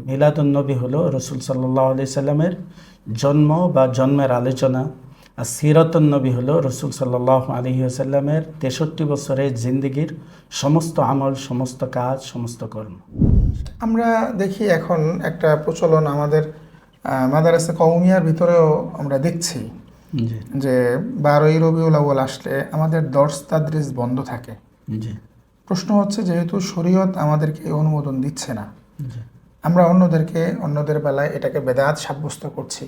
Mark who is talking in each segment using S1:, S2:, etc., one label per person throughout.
S1: মিলাদুন্নবী হলো রসুল সাল্লাল্লাহু আলাইহি সাল্লামের জন্ম বা জন্মের আলোচনা, আর সিরাতুন্নবী হলো রসুল সাল্লাল্লাহু আলাইহি সাল্লামের 63 বছরের জিন্দেগির সমস্ত আমল, সমস্ত কাজ, সমস্ত কর্ম।
S2: আমরা দেখি এখন একটা প্রচলন আমাদের মাদারাসা কওমিয়ার ভিতরেও আমরা দেখছি
S1: জি
S2: যে 12ই রবিউল আউয়াল আসলে আমাদের দর্স তাদরিস বন্ধ থাকে।
S1: জি
S2: প্রশ্ন হচ্ছে, যেহেতু শরীয়ত আমাদেরকে অনুমোদন দিচ্ছে না,
S1: জি
S2: আমরা অন্যদের বেলায় এটাকে বেদাত সাব্যস্ত করছি,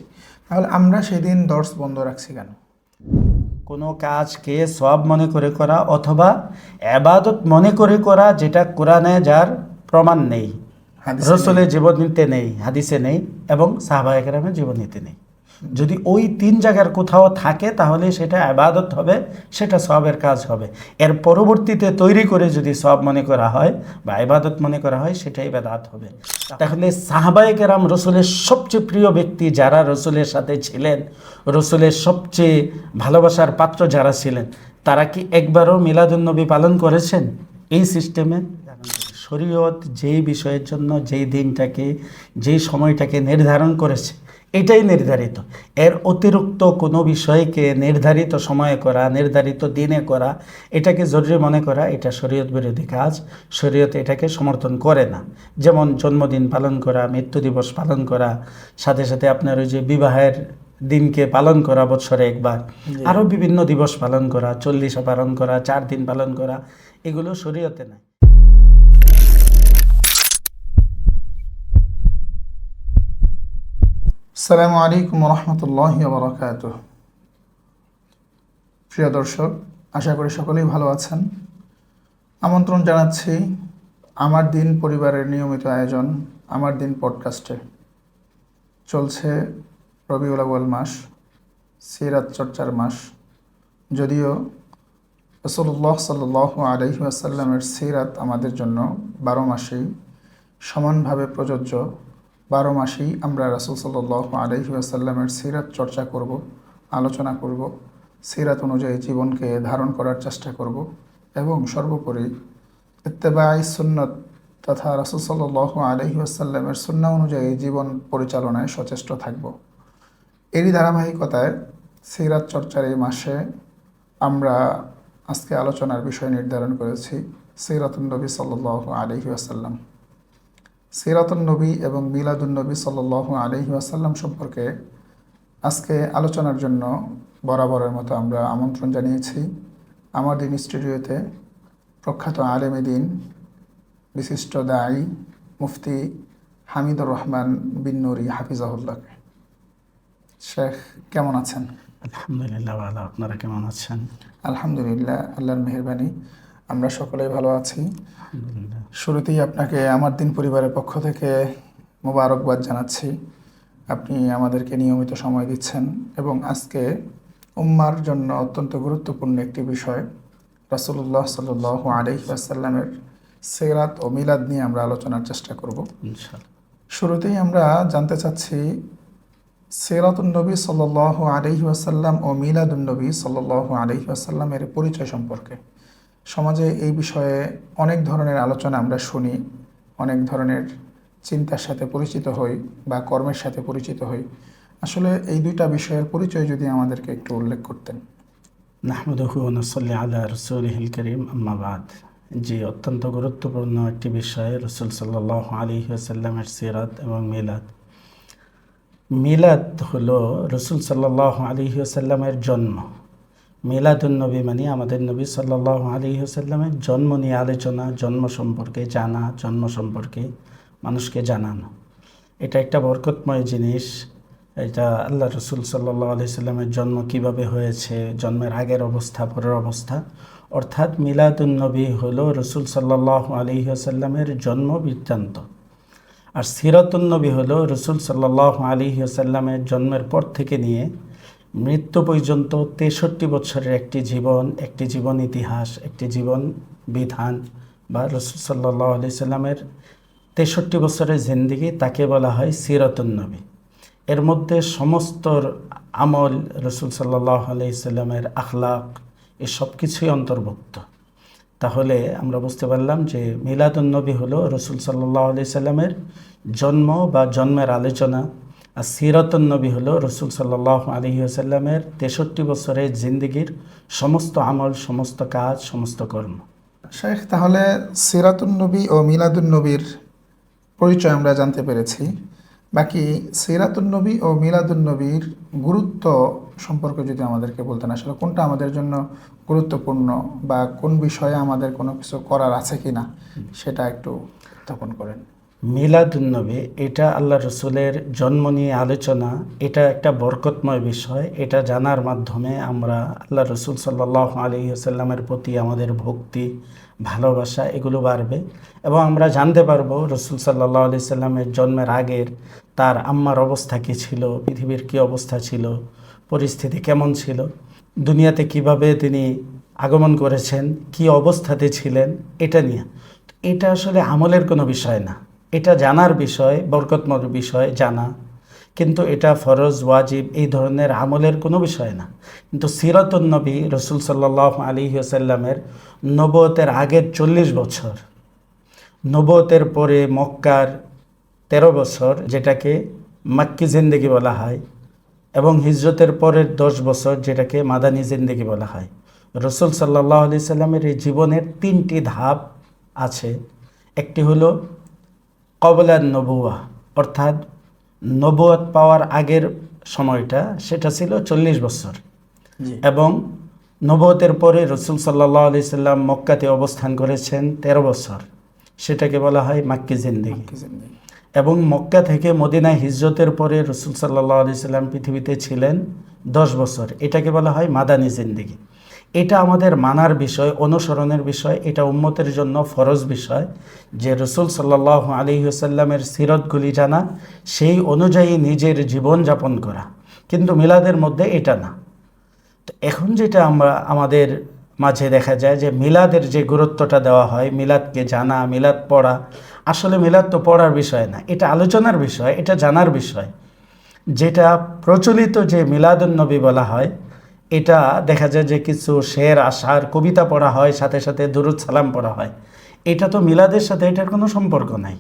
S2: তাহলে আমরা সেদিন দর্স বন্ধ রাখছি কেন?
S1: কোনো কাজকে সওয়াব মনে করে করা অথবা ইবাদত মনে করে করা, যেটা কোরআনে যার প্রমাণ নেই,
S2: হাদিসে
S1: রসুলের জীবনীতে নেই, হাদিসে নেই এবং সাহাবায়ে কেরামের জীবনীতে নেই, যদি ওই 3 জায়গার কোথাও থাকে তাহলে সেটা ইবাদত হবে, সেটা সওয়াবের কাজ হবে। এর পরবর্তীতে তৈরি করে যদি সওয়াব মনে করা হয় বা ইবাদত মনে করা হয়, সেটাই বেদাত হবে। তাহলে সাহাবায়ে কেরাম রসুলের সবচেয়ে প্রিয় ব্যক্তি, যারা রসুলের সাথে ছিলেন, রসুলের সবচেয়ে ভালোবাসার পাত্র যারা ছিলেন, তারা কি একবারও মিলাদুন্নবী পালন করেছেন এই সিস্টেমে? শরীয়ত যেই বিষয়ের জন্য যেই দিনটাকে, যেই সময়টাকে নির্ধারণ করেছে, এটাই নির্ধারিত। এর অতিরিক্ত কোনো বিষয়কে নির্ধারিত সময়ে করা, নির্ধারিত দিনে করা, এটাকে জরুরি মনে করা, এটা শরীয়ত বিরোধী কাজ। শরীয়ত এটাকে সমর্থন করে না। যেমন জন্মদিন পালন করা, মৃত্যু দিবস পালন করা, সাথে সাথে আপনার ওই যে বিবাহের দিনকে পালন করা বছরে একবার, আরও বিভিন্ন দিবস পালন করা, 40 পালন করা, 4 দিন পালন করা, এগুলো শরীয়তে নাই।
S2: আসসালামু আলাইকুম রহমতুল্লাহি ওয়া বারাকাতুহু। প্রিয় দর্শক, আশা করি সকলেই ভালো আছেন। আমন্ত্রণ জানাচ্ছি আমার দিন পরিবারের নিয়মিত আয়োজন আমার দিন পডকাস্টে। চলছে রবিউল আউয়াল মাস, সিরাত চর্চার মাস। যদিও রাসূলুল্লাহ সাল্লাল্লাহু আলাইহি ওয়াসাল্লামের সিরাত আমাদের জন্য 12 মাসেই সমানভাবে প্রযোজ্য। 12 মাসেই আমরা রাসূল সাল্লাল্লাহু আলাইহি ওয়াসাল্লামের সিরাত চর্চা করব, আলোচনা করব, সিরাত অনুযায়ী জীবনকে ধারণ করার চেষ্টা করব এবং সর্বোপরি ইত্তেবাই সুন্নত তথা রাসূল সাল্লাল্লাহু আলাইহি ওয়াসাল্লামের সুন্নাহ অনুযায়ী জীবন পরিচালনায় সচেষ্ট থাকব। এরই ধারাবাহিকতায় সিরাত চর্চার এই মাসে আমরা আজকে আলোচনার বিষয় নির্ধারণ করেছি সিরাতুন নবী সাল্লাল্লাহু আলাইহি ওয়াসাল্লাম। সিরাতুন নবী এবং মিলাদুন নবী সাল্লাল্লাহু আলাইহি ওয়াসাল্লাম সম্পর্কে আজকে আলোচনার জন্য বরাবরের মতো আমরা আমন্ত্রণ জানিয়েছি আমার দিন স্টুডিওতে প্রখ্যাত আলেমে দিন, বিশিষ্ট দায়ী, মুফতি হামিদুর রহমান বিন নুরি হাফিজাহুল্লাহকে। শেখ, কেমন আছেন?
S1: আলহামদুলিল্লাহ ভালো। আপনারা কেমন আছেন?
S2: আলহামদুলিল্লাহ, আল্লাহর মেহেরবানি আমরা সকলেই ভালো আছি।
S1: আলহামদুলিল্লাহ।
S2: শুরুতেই আপনাকে আমার দিন পরিবারের পক্ষ থেকে মোবারকবাদ জানাচ্ছি। আপনি আমাদেরকে নিয়মিত সময় দিচ্ছেন এবং আজকে উম্মার জন্য অত্যন্ত গুরুত্বপূর্ণ একটি বিষয় রাসূলুল্লাহ সাল্লাল্লাহু আলাইহি ওয়াসাল্লামের সিরাত ও মিলাদ নিয়ে আমরা আলোচনার চেষ্টা করব।
S1: ইনশাআল্লাহ।
S2: শুরুতেই আমরা জানতে চাচ্ছি সিরাতুন নবী সাল্লাল্লাহু আলাইহি ওয়াসাল্লাম ও মিলাদুন নবী সাল্লাল্লাহু আলাইহি ওয়াসাল্লামের পরিচয় সম্পর্কে। সমাজে এই বিষয়ে অনেক ধরনের আলোচনা আমরা শুনি, অনেক ধরনের চিন্তার সাথে পরিচিত হই বা কর্মের সাথে পরিচিত হই। আসলে এই দুইটা বিষয়ের পরিচয় যদি আমাদেরকে একটু উল্লেখ করতেন।
S1: নাহমাদুহু ওয়া নুসাল্লি আলা রাসূলিহিল কারীম, আম্মা বাদ। জি, অত্যন্ত গুরুত্বপূর্ণ একটি বিষয় রাসূল সাল্লাল্লাহু আলাইহি ওয়াসাল্লামের সিরাত এবং মিলাদ। মিলাদ হলো রাসূল সাল্লাল্লাহু আলাইহি ওয়াসাল্লামের জন্ম। মিলাদুন্নবী মানে আমাদের নবী সাল্লাল্লাহু আলাইহি ওয়াসাল্লামের জন্ম নিয়ে আলোচনা, জন্ম সম্পর্কে জানা, জন্ম সম্পর্কে মানুষকে জানানো। এটা একটা বরকতময় জিনিস। এটা আল্লাহ রসুল সাল্লাল্লাহু আলাইহি সাল্লামের জন্ম কিভাবে হয়েছে, জন্মের আগের অবস্থা, পরের অবস্থা, অর্থাৎ মিলাদুন্নবী হলো রসুল সাল্লাল্লাহু আলাইহি ওয়াসাল্লামের জন্ম বৃত্তান্ত। আর সিরাতুন্নবী হলো রসুল সাল্লাল্লাহু আলাইহি ওয়াসাল্লামের জন্মের পর থেকে নিয়ে মৃত্যু পর্যন্ত 63 বছরের একটি জীবন, একটি জীবন ইতিহাস, একটি জীবন বিধান, বা রসুল সাল্লাল্লাহু আলাইহি সাল্লামের 63 বছরের জিন্দেগি, তাকে বলা হয় সিরাতুন্নবী। এর মধ্যে সমস্ত আমল, রসুল সাল্লাল্লাহু আলাইহি সাল্লামের আখলাক, এ সব কিছুই অন্তর্ভুক্ত। তাহলে আমরা বুঝতে পারলাম যে মিলাদুন্নবী হলো রসুল সাল্লাল্লাহু আলাইহি সাল্লামের জন্ম বা জন্মের আলোচনা, আর সিরাতুন্নবী হলো রসুল সাল্লাল্লাহু আলাইহি সাল্লামের 63 বছরের জিন্দেগির সমস্ত আমল, সমস্ত কাজ, সমস্ত কর্ম।
S2: শেখ, তাহলে সিরাতুন নবী ও মিলাদুন নবীর পরিচয় আমরা জানতে পেরেছি। বাকি সিরাতুন নবী ও মিলাদুন নবীর গুরুত্ব সম্পর্কে যদি আমাদেরকে বলতেন, আসলে কোনটা আমাদের জন্য গুরুত্বপূর্ণ বা কোন বিষয়ে আমাদের কোনো কিছু করার আছে কি না, সেটা একটু উত্থাপন করেন।
S1: মিলাদুন্নবী এটা আল্লাহ রসুলের জন্ম নিয়ে আলোচনা, এটা একটা বরকতময় বিষয়। এটা জানার মাধ্যমে আমরা আল্লাহ রসুল সাল্লাল্লাহু আলাইহি ওয়াসাল্লামের প্রতি আমাদের ভক্তি, ভালোবাসা এগুলো বাড়বে এবং আমরা জানতে পারবো রসুল সাল্লাল্লাহু আলাইহি সাল্লামের জন্মের আগের তার আম্মার অবস্থা কী ছিল, পৃথিবীর কী অবস্থা ছিল, পরিস্থিতি কেমন ছিল, দুনিয়াতে কিভাবে তিনি আগমন করেছেন, কি অবস্থাতে ছিলেন, এটা নিয়ে। এটা আসলে আমলের কোনো বিষয় না, এটা জানার বিষয়, বরকতময় বিষয় জানা, কিন্তু এটা ফরজ, ওয়াজিব এই ধরনের আমলের কোনো বিষয় না। কিন্তু সিরাতুন নবী রসুল সাল্লাল্লাহু আলাইহি ওয়াসাল্লামের নবুয়তের আগের 40 বছর, নবুয়তের পরে মক্কার 13 বছর যেটাকে মাক্কি জিন্দেগি বলা হয়, এবং হিজরতের পরের 10 বছর যেটাকে মাদানী জিন্দেগি বলা হয়। রসুল সাল্লাল্লাহু আলাইহি সাল্লামের এই জীবনের 3টি ধাপ আছে। একটি হলো কবলান নবুয়া, অর্থাৎ নবুয়ত পাওয়ার আগের সময়টা, সেটা ছিল 40 বছর, এবং নবুয়তের পরে রসুল সাল্লাল্লাহু আলাইহি সাল্লাম মক্কাতে অবস্থান করেছেন 13 বছর, সেটাকে বলা হয় মাক্কি জিন্দেগি। এবং মক্কা থেকে মদিনায় হিজরতের পরে রসুল সাল্লাল্লাহু আলাইহি সাল্লাম পৃথিবীতে ছিলেন 10 বছর, এটাকে বলা হয় মাদানী জিন্দেগি। এটা আমাদের মানার বিষয়, অনুসরণের বিষয়, এটা উম্মতের জন্য ফরজ বিষয় যে রসুল সাল্লাল্লাহু আলাইহি ওয়াসাল্লামের সিরতগুলি জানা, সেই অনুযায়ী নিজের জীবন যাপন করা। কিন্তু মিলাদের মধ্যে এটা না। তো এখন যেটা আমরা আমাদের মাঝে দেখা যায় যে মিলাদের যে গুরুত্বটা দেওয়া হয়, মিলাদকে জানা, মিলাদ পড়া, আসলে মিলাদ তো পড়ার বিষয় না, এটা আলোচনার বিষয়, এটা জানার বিষয়। যেটা প্রচলিত যে মিলাদুন্নবী বলা হয়, এটা দেখা যায় যে কিছু শের, আশার, কবিতা পড়া হয়, সাথে সাথে দুরুদ সালাম পড়া হয়। এটা তো মিলাদের সাথে এটার কোনো সম্পর্ক নাই,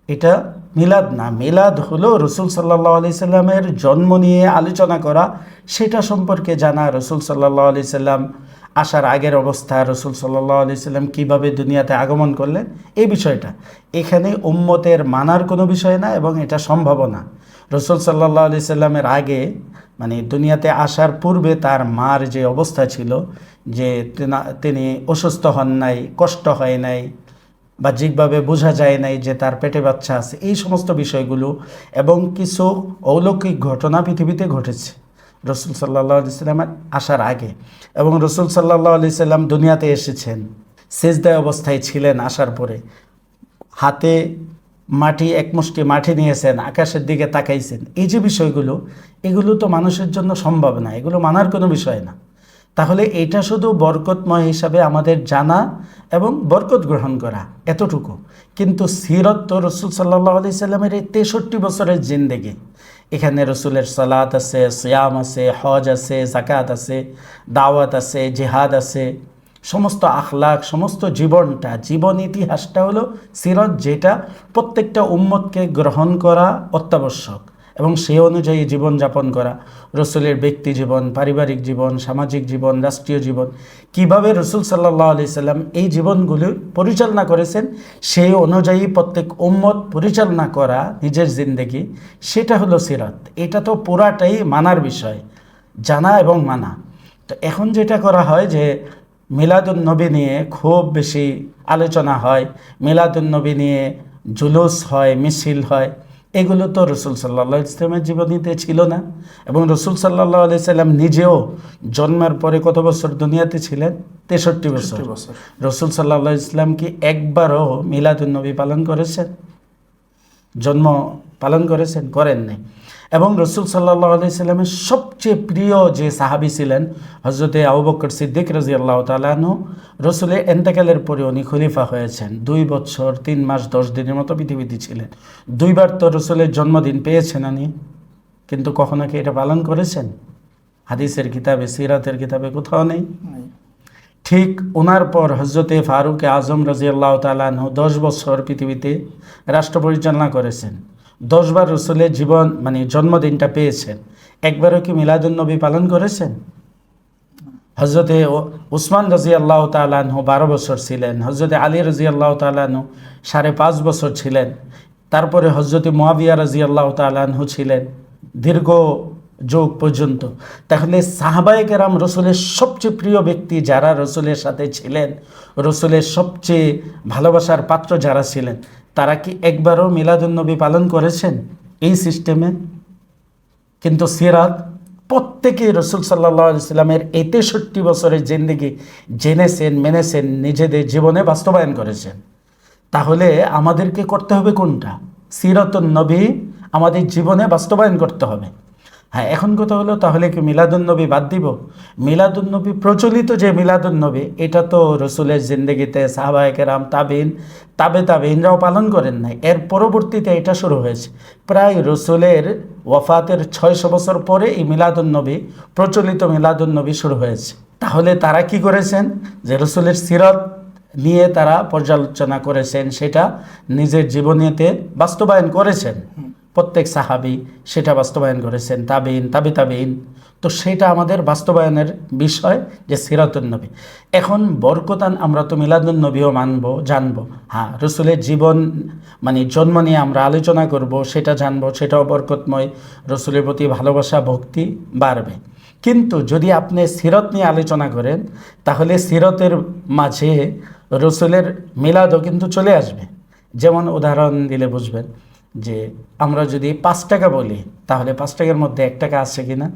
S1: এটা মিলাদ না। মিলাদ হলো রসুল সাল্লাল্লাহু আলাইহি সাল্লামের জন্ম নিয়ে আলোচনা করা, সেটা সম্পর্কে জানা, রসুল সাল্লাল্লাহু আলাইহি সাল্লাম আসার আগের অবস্থা, রসুল সাল্লাল্লাহু আলাইহি সাল্লাম কীভাবে দুনিয়াতে আগমন করলেন, এই বিষয়টা। এখানে উম্মতের মানার কোনো বিষয় না, এবং এটা সম্ভব না। রসুল সাল্লাল্লাহু আলাইহি সাল্লামের আগে, মানে দুনিয়াতে আসার পূর্বে তার মার যে অবস্থা ছিল, যে তিনি অসুস্থ হন নাই, কষ্ট হয় নাই, বাহ্যিকভাবে বোঝা যায় নাই যে তার পেটে বাচ্চা আছে, এই সমস্ত বিষয়গুলো, এবং কিছু অলৌকিক ঘটনা পৃথিবীতে ঘটেছে রসুল সাল্লাল্লাহু আলাইহি সাল্লামের আসার আগে। এবং রসুল সাল্লাল্লাহু আলাইহি সাল্লাম দুনিয়াতে এসেছেন, সেজদায় অবস্থায় ছিলেন, আসার পরে হাতে মাটি, এক মুষ্টি মাটি নিয়েছেন, আকাশের দিকে তাকাইছেন। এই যে বিষয়গুলো, এগুলো তো মানুষের জন্য সম্ভব না, এগুলো মানার কোনো বিষয় না। তাহলে এটা শুধু বরকতময় হিসাবে আমাদের জানা এবং বরকত গ্রহণ করা, এতটুকু। কিন্তু সিরত তো রসুল সাল্লাল্লাহু আলাইহি সাল্লামের এই 63 বছরের জিন্দেগি। এখানে রসুলের সালাত আছে, সিয়াম আছে, হজ আছে, জাকাত আছে, দাওয়াত আছে, জিহাদ আছে, সমস্ত আখলাক, সমস্ত জীবনটা, জীবন ইতিহাসটা হলো সিরত, যেটা প্রত্যেকটা উম্মতকে গ্রহণ করা অত্যাবশ্যক এবং সেই অনুযায়ী জীবনযাপন করা। রসুলের ব্যক্তি জীবন, পারিবারিক জীবন, সামাজিক জীবন, রাষ্ট্রীয় জীবন, কিভাবে রসুল সাল্লাল্লাহু আলাইহি সাল্লাম এই জীবনগুলি পরিচালনা করেছেন, সেই অনুযায়ী প্রত্যেক উম্মত পরিচালনা করা নিজের জিন্দেগি, সেটা হলো সিরাত। এটা তো পুরাটাই মানার বিষয়, জানা এবং মানা। তো এখন যেটা করা হয় যে মিলাদুন্নবী নিয়ে খুব বেশি আলোচনা হয়, মিলাদুন্নবী নিয়ে জুলুস হয়, মিছিল হয়, এগুলো তো রসুল সাল্লাল্লাহু আলাইহি সাল্লামের জীবনীতে ছিল না। এবং রসুল সাল্লাল্লাহু আলাইহি সাল্লাম নিজেও জন্মের পরে কত বছর দুনিয়াতে ছিলেন? 63 বছর। রসুল সাল্লাল্লাহু আলাইহি সাল্লাম কি একবারও মিলাদুন্নবী পালন করেছেন? জন্ম পালন করেছেন? করেন নাই। এবং রসুল সাল্লাল্লাহু আলাইহি সাল্লামের সবচেয়ে প্রিয় যে সাহাবী ছিলেন হযরতে আবু বকর সিদ্দিক রাদিয়াল্লাহু তাআলা আনহু, রসুলের ইন্তেকালের পরে উনি খলিফা হয়েছেন। 2 বছর 3 মাস 10 দিনের মতো পৃথিবীতে ছিলেন। 2 বার তো রসুলের জন্মদিন পেয়েছেন উনি, কিন্তু কখনো কি এটা পালন করেছেন? হাদিসের কিতাবে, সিরাতের কিতাবে কোথাও নেই। ঠিক ঠিক ওনার পর হজরতে ফারুক আজম রাজিয়াল্লাহু তাআলা আনহু 10 বছর পৃথিবীতে রাষ্ট্র পরিচালনা করেছেন। 10 বার রসুলের জীবন মানে জন্মদিনটা পেয়েছেন। একবারও কি মিলাদুন্নবী পালন করেছেন? হজরতে উসমান রাজিয়াল্লাহু তাআলা আনহু 12 বছর ছিলেন। হজরতে আলী রাজিয়াল্লাহু তাআলা আনহু 5.5 বছর ছিলেন। তারপরে হজরতে মুয়াবিয়া রাজিয়াল্লাহু তাআলা আনহু ছিলেন দীর্ঘ যুগ পর্যন্ত। তাহলে সাহাবায়ে কেরাম রসুলের সবচেয়ে প্রিয় ব্যক্তি যারা রসুলের সাথে ছিলেন, রসুলের সবচেয়ে ভালোবাসার পাত্র যারা ছিলেন, তারা কি একবারও মিলাদুন্নবী পালন করেছেন এই সিস্টেমে? কিন্তু সিরাত প্রত্যেকেই রসুল সাল্লাল্লাহু আলাইহি সাল্লামের 63 বছরের জিন্দেগি জেনেছেন, মেনেছেন, নিজেদের জীবনে বাস্তবায়ন করেছেন। তাহলে আমাদেরকে করতে হবে কোনটা? সিরাতুন নবী আমাদের জীবনে বাস্তবায়ন করতে হবে। হ্যাঁ, এখন কথা হলো তাহলে কি মিলাদুন্নবী বাদ দিব? মিলাদুন্নবী প্রচলিত যে মিলাদুন্নবী, এটা তো রসুলের জিন্দেগিতে সাহাবায়ে কেরাম, তাবেইনরাও পালন করেন নাই। এর পরবর্তীতে এটা শুরু হয়েছে। প্রায় রসুলের ওয়াফাতের 600 বছর পরে এই মিলাদুন্নবী, প্রচলিত মিলাদুন্নবী শুরু হয়েছে। তাহলে তারা কি করেছেন? যে রসুলের সিরাত নিয়ে তারা পর্যালোচনা করেছেন, সেটা নিজের জীবনীতে বাস্তবায়ন করেছেন। প্রত্যেক সাহাবী সেটা বাস্তবায়ন করেছেন, তাবেইন। তো সেটা আমাদের বাস্তবায়নের বিষয় যে সিরাতুন নবী। এখন বরকতান আমরা তো মিলাদুন নবীও মানবো, জানবো। হ্যাঁ, রসুলের জীবন মানে জন্ম নিয়ে আমরা আলোচনা করব, সেটা জানবো, সেটাও বরকতময়। রসুলের প্রতি ভালোবাসা, ভক্তি বাড়বে। কিন্তু যদি আপনি সিরত নিয়ে আলোচনা করেন, তাহলে সিরতের মাঝে রসুলের মিলাদও কিন্তু চলে আসবে। যেমন উদাহরণ দিলে বুঝবেন যে আমরা যদি 5 টাকা বলি, তাহলে 5 টাকার মধ্যে 1 টাকা আছে কিনা?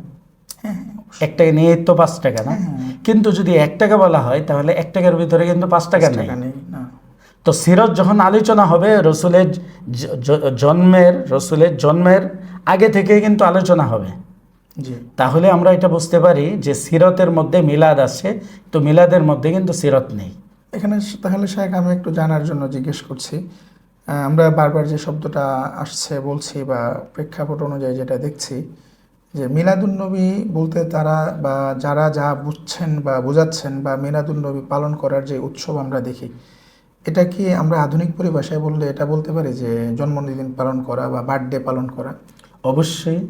S1: 1 টাকা নিয়ে তো 5 টাকা না। কিন্তু যদি 1 টাকা বলা হয়, তাহলে 1 টাকার ভিতরে কিন্তু 5 টাকা নেই। তো সিরত যখন আলোচনা হবে, রসুলের জন্মের আগে থেকে কিন্তু আলোচনা হবে। তাহলে আমরা এটা বুঝতে পারি যে সিরতের মধ্যে মিলাদ আছে, তো মিলাদের মধ্যে কিন্তু সিরত নেই।
S2: এখানে তাহলে শায়েখ আমি একটু জানার জন্য জিজ্ঞেস করছি, আমরা বারবার যে শব্দটা আসছে বলছি বা প্রেক্ষাপট অনুযায়ী যেটা দেখছি, যে মিলাদুন্নবী বলতে তারা বা যারা যা বুঝছেন বা বোঝাচ্ছেন বা মিলাদুন্নবী পালন করার যে উৎসব আমরা দেখি, এটা কি আমরা আধুনিক পরিভাষায় বললে এটা বলতে পারি যে জন্মদিন পালন করা বা বার্থডে পালন করা?
S1: অবশ্যই।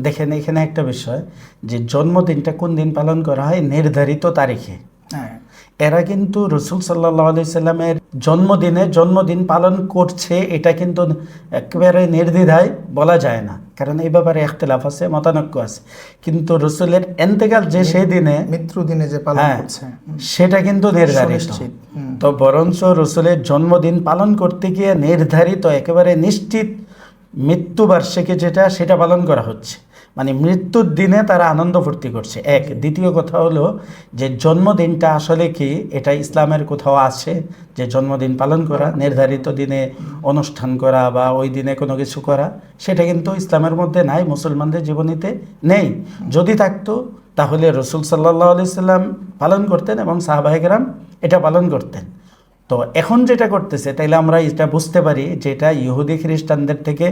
S1: দেখেন, এখানে একটা বিষয় যে জন্মদিনটা কোন দিন পালন করা হয়? নির্ধারিত তারিখে।
S2: হ্যাঁ,
S1: এরা কিন্তু রসুল সাল্লাল্লাহু আলাইহি সাল্লামের জন্মদিন পালন করছে, এটা কিন্তু একেবারে নির্দ্বিধায় বলা যায় না, কারণ এই ব্যাপারে ইখতিলাফ আছে, মতানৈক্য আছে। কিন্তু রসুলের ইন্তেকাল যে সেই দিনে,
S2: মৃত্যু দিনে যে পালন করছে,
S1: সেটা কিন্তু নির্ধারিত। তো বরঞ্চ রসুলের জন্মদিন পালন করতে গিয়ে নির্ধারিত একেবারে নিশ্চিত মৃত্যুবার্ষিকী যেটা, সেটা পালন করা হচ্ছে। মানে মৃত্যুর দিনে তারা আনন্দ ফুর্তি করছে। এক, দ্বিতীয় কথা হলো যে জন্মদিনটা আসলে কি, এটা ইসলামের কোথাও আছে যে জন্মদিন পালন করা, নির্ধারিত দিনে অনুষ্ঠান করা বা ওই দিনে কোনো কিছু করা? সেটা কিন্তু ইসলামের মধ্যে নাই, মুসলমানদের জীবনীতে নেই। যদি থাকতো তাহলে রসুল সাল্লাল্লাহু আলাইহি সাল্লাম পালন করতেন এবং সাহাবায়ে কেরাম এটা পালন করতেন। তো এখন যেটা করতেছে, তাইলে আমরা এটা বুঝতে পারি যে এটা ইহুদি খ্রিস্টানদের থেকে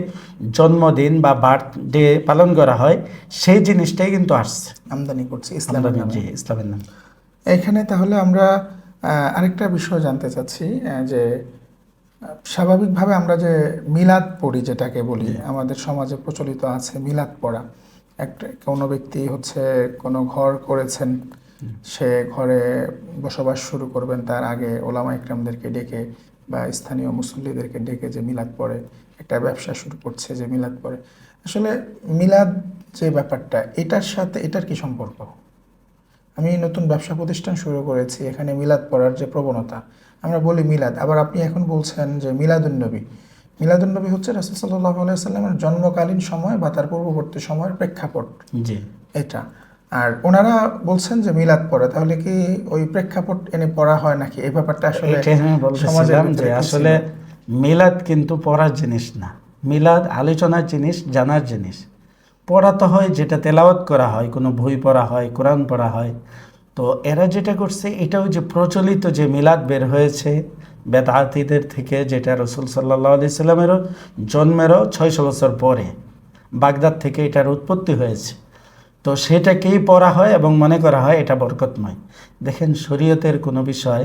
S1: জন্মদিন বা বার্থডে পালন করা হয়, সেই জিনিসটাই কিন্তু আসছে,
S2: আমদানি করছে ইসলামের
S1: নামে।
S2: এখানে তাহলে আমরা আরেকটা বিষয় জানতে চাচ্ছি, যে স্বাভাবিকভাবে আমরা যে মিলাদ পড়ি যেটাকে বলি, আমাদের সমাজে প্রচলিত আছে মিলাদ পড়া। কোনো ব্যক্তি কোনো ঘর করেছেন, সে ঘরে বসবাস শুরু করবেন, তার আগে ওলামা ইকরামদেরকে ডেকে বা স্থানীয় মুসল্লিদেরকে ডেকে যে মিলাদ পড়ে, একটা ব্যবসা শুরু করছে যে মিলাদ পড়ে। আসলে মিলাদ যে ব্যাপারটা, এটার সাথে এটার কি সম্পর্ক? আমি নতুন ব্যবসা প্রতিষ্ঠান শুরু করেছি, এখানে মিলাদ পড়ার যে প্রবণতা, আমরা বলি মিলাদ, আবার আপনি এখন বলছেন যে মিলাদুন্নবী হচ্ছে রাসূল সাল্লাল্লাহু আলাইহি ওয়াসাল্লামের জন্মকালীন সময় বা তার পূর্ববর্তী সময়ের প্রেক্ষাপট, এটা। আর ওনারা বলছেন যে মিলাদ পড়া, তাহলে কি ওই প্রেক্ষাপট এনে পড়া হয় নাকি? এই ব্যাপারটা আসলে
S1: আসলে মিলাদ কিন্তু পড়ার জিনিস না, মিলাদ আলোচনার জিনিস, জানার জিনিস। পড়াতে হয় যেটা তেলাওয়াত করা হয়, কোনো বই পড়া হয়, কোরআন পড়া হয়। তো এরা যেটা করছে, এটাও যে প্রচলিত যে মিলাদ বের হয়েছে বেদাতীদের থেকে, যেটা রসুল সাল্লাল্লাহু আলাইহি সাল্লামেরও জন্মেরও 600 বছর পরে বাগদাদ থেকে এটার উৎপত্তি হয়েছে। তো সেটাকেই পড়া হয় এবং মনে করা হয় এটা বরকতময়। দেখেন, শরীয়তের কোনো বিষয়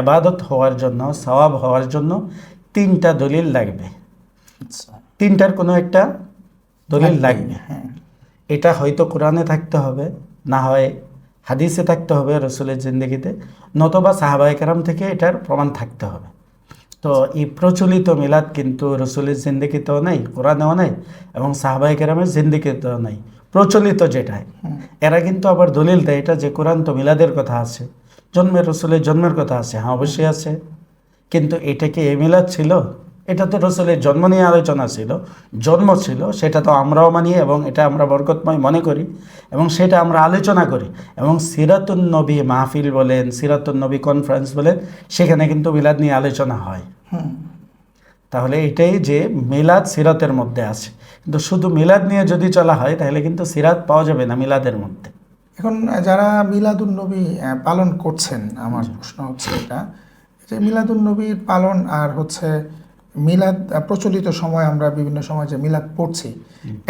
S1: ইবাদত হওয়ার জন্য, সওয়াব হওয়ার জন্য 3টা দলিল লাগবে।
S2: আচ্ছা,
S1: 3টার কোনো একটা দলিল
S2: লাগবেই,
S1: লাগবে।
S2: হ্যাঁ।
S1: এটা হয়তো কোরআনে থাকতে হবে, না হয় হাদিসে থাকতে হবে রসুলের জিন্দগিতে, নতবা সাহাবায়ে কেরাম থেকে এটার প্রমাণ থাকতে হবে। তো এই প্রচলিত মিলাদ কিন্তু রসুলের জিন্দগিতেও নেই, কোরআনেও নেই, এবং সাহাবায়ে কেরামের জিন্দগিতেও নেই। প্রচলিত যেটাই, এরা কিন্তু আবার দলিল দেয় এটা যে কোরআন তো মিলাদের কথা আছে, রসুলের জন্মের কথা আছে। হ্যাঁ, অবশ্যই আছে, কিন্তু এটা কি এ মিলাদ ছিল? এটা তো রসুলের জন্ম নিয়ে আলোচনা ছিল, জন্ম ছিল, সেটা তো আমরাও মানি এবং এটা আমরা বরকতময় মনে করি এবং সেটা আমরা আলোচনা করি। এবং সিরাতুন নবী মাহফিল বলেন, সিরাতুন নবী কনফারেন্স বলেন, সেখানে কিন্তু মিলাদ নিয়ে আলোচনা হয়। তাহলে এটাই যে মিলাদ সিরাতের মধ্যে আছে, কিন্তু শুধু মিলাদ নিয়ে যদি চলা হয় তাহলে কিন্তু সিরাত পাওয়া যাবে না মিলাদের মধ্যে।
S2: এখন যারা মিলাদুন নবী পালন করছেন, আমার প্রশ্ন হচ্ছে এটা যে মিলাদুন নবীর পালন আর হচ্ছে মিলাদ প্রচলিত সময় আমরা বিভিন্ন সময় যে মিলাদ পড়ছি,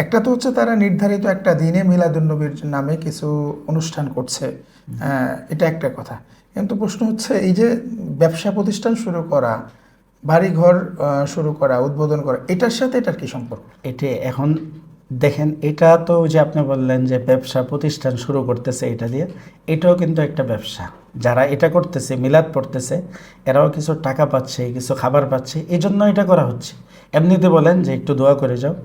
S2: একটা তো হচ্ছে তারা নির্ধারিত একটা দিনে মিলাদুন নবীর নামে কিছু অনুষ্ঠান করছে, এটা একটা কথা। কিন্তু প্রশ্ন হচ্ছে এই যে ব্যবসা প্রতিষ্ঠান শুরু করা, বাড়িঘর শুরু করা, উদ্বোধন করা, এটার সাথে এটার কি সম্পর্ক?
S1: এটা এখন দেখেন, এটা তো যে আপনি বললেন যে ব্যবসা প্রতিষ্ঠান শুরু করতেছে এটা দিয়ে, এটাও কিন্তু একটা ব্যবসা। যারা এটা করতেছে, মিলাদ পড়তেছে, এরাও কিছু টাকা পাচ্ছে, কিছু খাবার পাচ্ছে, এই জন্য এটা করা হচ্ছে। এমনিতে বলেন যে একটু দোয়া করে যাও,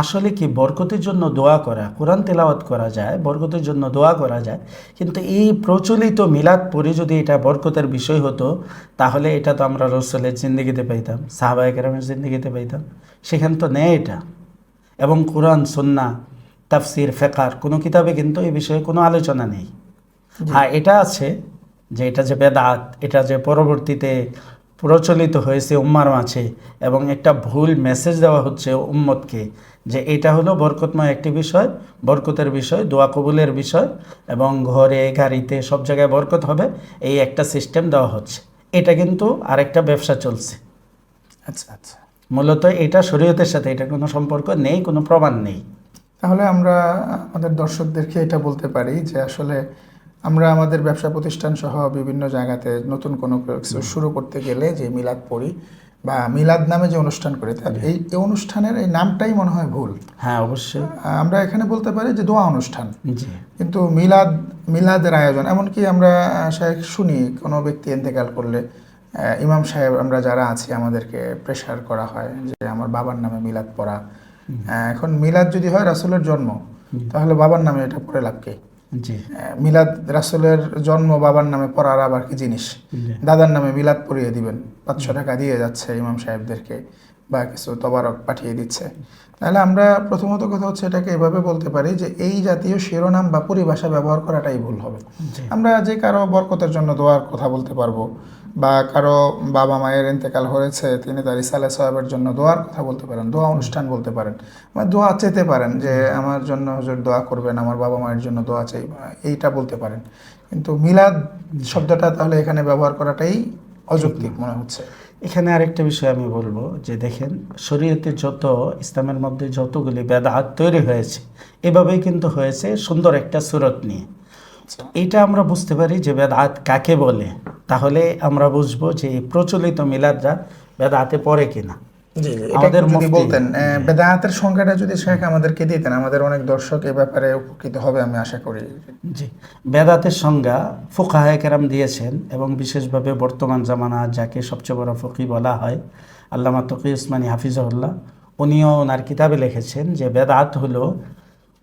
S1: আসলে কি বরকতের জন্য দোয়া করা, কোরআন তেলাওয়াত করা যায়, বরকতের জন্য দোয়া করা যায়, কিন্তু এই প্রচলিত মিলাদ পড়ে যদি এটা বরকতের বিষয় হতো, তাহলে এটা তো আমরা রসুলের জিন্দগিতে পাইতাম, সাহাবায়ে কেরামের জিন্দগিতে পাইতাম। সেখানে তো নেই এটা। এবং কোরআন, সুন্নাহ, তাফসির, ফিকহ কোনো কিতাবে কিন্তু এই বিষয়ে কোনো আলোচনা নেই। হ্যাঁ, এটা আছে যে এটা যে বেদাত, এটা যে পরবর্তীতে প্রচলিত হয়েছে উম্মার মাঝে এবং একটা ভুল মেসেজ দেওয়া হচ্ছে উম্মতকে যে এটা হলো বরকতময় একটি বিষয়, বরকতের বিষয়, দোয়া কবুলের বিষয়, এবং ঘরে গাড়িতে সব জায়গায় বরকত হবে, এই একটা সিস্টেম দেওয়া হচ্ছে। এটা কিন্তু আরেকটা ব্যবসা চলছে।
S2: আচ্ছা আচ্ছা,
S1: মূলত এটা শরীয়তের সাথে এটা কোনো সম্পর্ক নেই, কোনো প্রমাণ নেই।
S2: তাহলে আমরা আমাদের দর্শকদেরকে এটা বলতে পারি যে আসলে আমরা আমাদের ব্যবসা প্রতিষ্ঠান সহ বিভিন্ন জায়গাতে নতুন কোনো কিছু শুরু করতে গেলে যে মিলাদ পড়ি বা মিলাদ নামে যে অনুষ্ঠান করি, তার এই অনুষ্ঠানের এই নামটাই মনে হয় ভুল।
S1: হ্যাঁ, অবশ্যই।
S2: আমরা এখানে বলতে পারি যে দোয়া অনুষ্ঠান,
S1: জি,
S2: কিন্তু মিলাদের আয়োজন, এমনকি আমরা শুনি কোনো ব্যক্তি ইন্তেকাল করলে ইমাম সাহেব আমরা যারা আছি আমাদেরকে প্রেশার করা হয় যে আমার বাবার নামে মিলাদ পড়া। এখন মিলাদ যদি হয় রাসূলের জন্ম, তাহলে বাবার নামে এটা পড়ে লাভ কি?
S1: জি,
S2: মিলাদ রাসূলের জন্ম বাবার নামে পড়ার আবার কি জিনিস? দাদার নামে মিলাদ পড়িয়ে দিবেন, 500 টাকা দিয়ে যাচ্ছে ইমাম সাহেবদেরকে বা কিছু তবারক পাঠিয়ে দিচ্ছে। তাহলে আমরা প্রথমত কথা হচ্ছে এটাকে এভাবে বলতে পারি যে এই জাতীয় শিরোনাম বা পরিভাষা ব্যবহার করাটাই ভুল হবে। আমরা যে কারো বরকতের জন্য দোয়ার কথা বলতে পারবো, বা কারো বাবা মায়ের ইন্তেকাল হয়েছে তিনি তার ইসালে সওয়াবের জন্য দোয়ার কথা বলতে পারেন, দোয়া অনুষ্ঠান বলতে পারেন, বা দোয়া চেতে পারেন যে আমার জন্য হুজুর দোয়া করবেন, আমার বাবা মায়ের জন্য দোয়া চাই, এইটা বলতে পারেন। কিন্তু মিলাদ শব্দটা তাহলে এখানে ব্যবহার করাটাই অযৌক্তিক মনে হচ্ছে।
S1: এখানে আরেকটা বিষয় আমি বলবো যে দেখেন, শরীয়তে যত, ইসলামের মধ্যে যতগুলি বেদাত তৈরি হয়েছে, এভাবেই কিন্তু হয়েছে সুন্দর একটা সুরত নিয়ে। এটা আমরা বুঝতে পারি যে বেদাত কাকে বলে, তাহলে আমরা বুঝবো যে এই প্রচলিত মিলাদরা বেদাতে পড়ে কিনা।
S2: আমাদের যদি বলতেন বেদাতের সংখ্যাটা যদি শেখ আমাদেরকে দিতেন, আমাদের অনেক দর্শক এ ব্যাপারে উপকৃত হবে আমি আশা করি।
S1: জি, বেদাতের সংজ্ঞা ফুকাহায়ে কেরাম দিয়েছেন, এবং বিশেষভাবে বর্তমান জামানা যাকে সবচেয়ে বড় ফকি বলা হয়, আল্লামা তকি উসমানী হাফিজাহুল্লাহ, উনিও ওনার কিতাবে লিখেছেন যে বেদাত হলো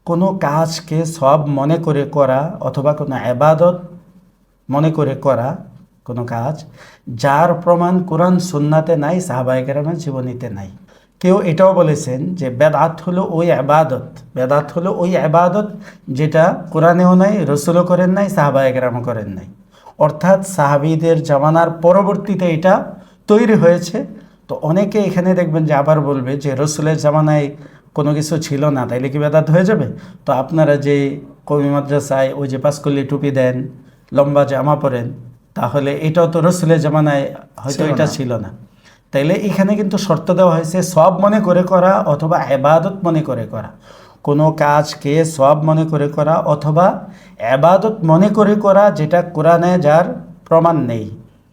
S1: কোনো কাজকে সব মনে করে করা অথবা কোনো ইবাদত মনে করে করা, কোনো কাজ যার প্রমাণ কোরআন সুন্নাতে নাই, সাহাবায়ে কেরামের জীবনীতে নাই। কেউ এটাও বলেছেন যে বেদাত হলো ওই ইবাদত, বেদাত হলো ওই ইবাদত যেটা কোরআনেও নাই, রসুলও করেন নাই, সাহাবায়ে কেরামও করেন নাই। অর্থাৎ সাহাবীদের জামানার পরবর্তীতে এটা তৈরি হয়েছে। তো অনেকে এখানে দেখবেন যে আবার বলবে যে রসুলের জামানায় কোনো কিছু ছিল না, তাইলে কি বেদাত হয়ে যাবে? তো আপনারা যে কওমি মাদ্রাসায় ওই যে পাঁচকল্লি টুপি দেন, লম্বা জামা পরেন, তাহলে এটাও তো রসুলের জামানায় হয়তো এটা ছিল না। তাইলে এখানে কিন্তু শর্ত দেওয়া হয়েছে সব মনে করে করা অথবা ইবাদত মনে করে করা। কোনো কাজকে সওয়াব মনে করে করা অথবা ইবাদত মনে করে করা, যেটা কোরআনে যার প্রমাণ নেই,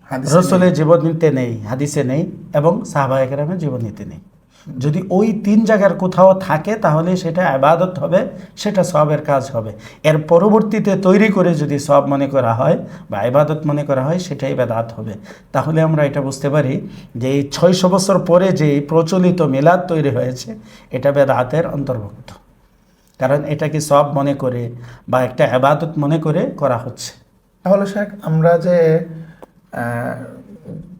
S2: হাদিসে
S1: রসুলের জীবনীতে নেই, হাদিসে নেই এবং সাহাবায়ে কেরামের জীবনীতে নেই। যদি ওই তিন জায়গার কোথাও থাকে তাহলে সেটা ইবাদত হবে, সেটা সওয়াবের কাজ হবে। এর পরবর্তীতে তৈরি করে যদি সওয়াব মনে করা হয় বা ইবাদত মনে করা হয়, সেটাই বেদাত হবে। তাহলে আমরা এটা বুঝতে পারি যে এই 600 বছর পরে যে প্রচলিত মিলাদ তৈরি হয়েছে, এটা বেদাতের অন্তর্ভুক্ত, কারণ এটাকে সওয়াব মনে করে বা একটা ইবাদত মনে করে করা হচ্ছে।
S2: তাহলে শেখ, আমরা যে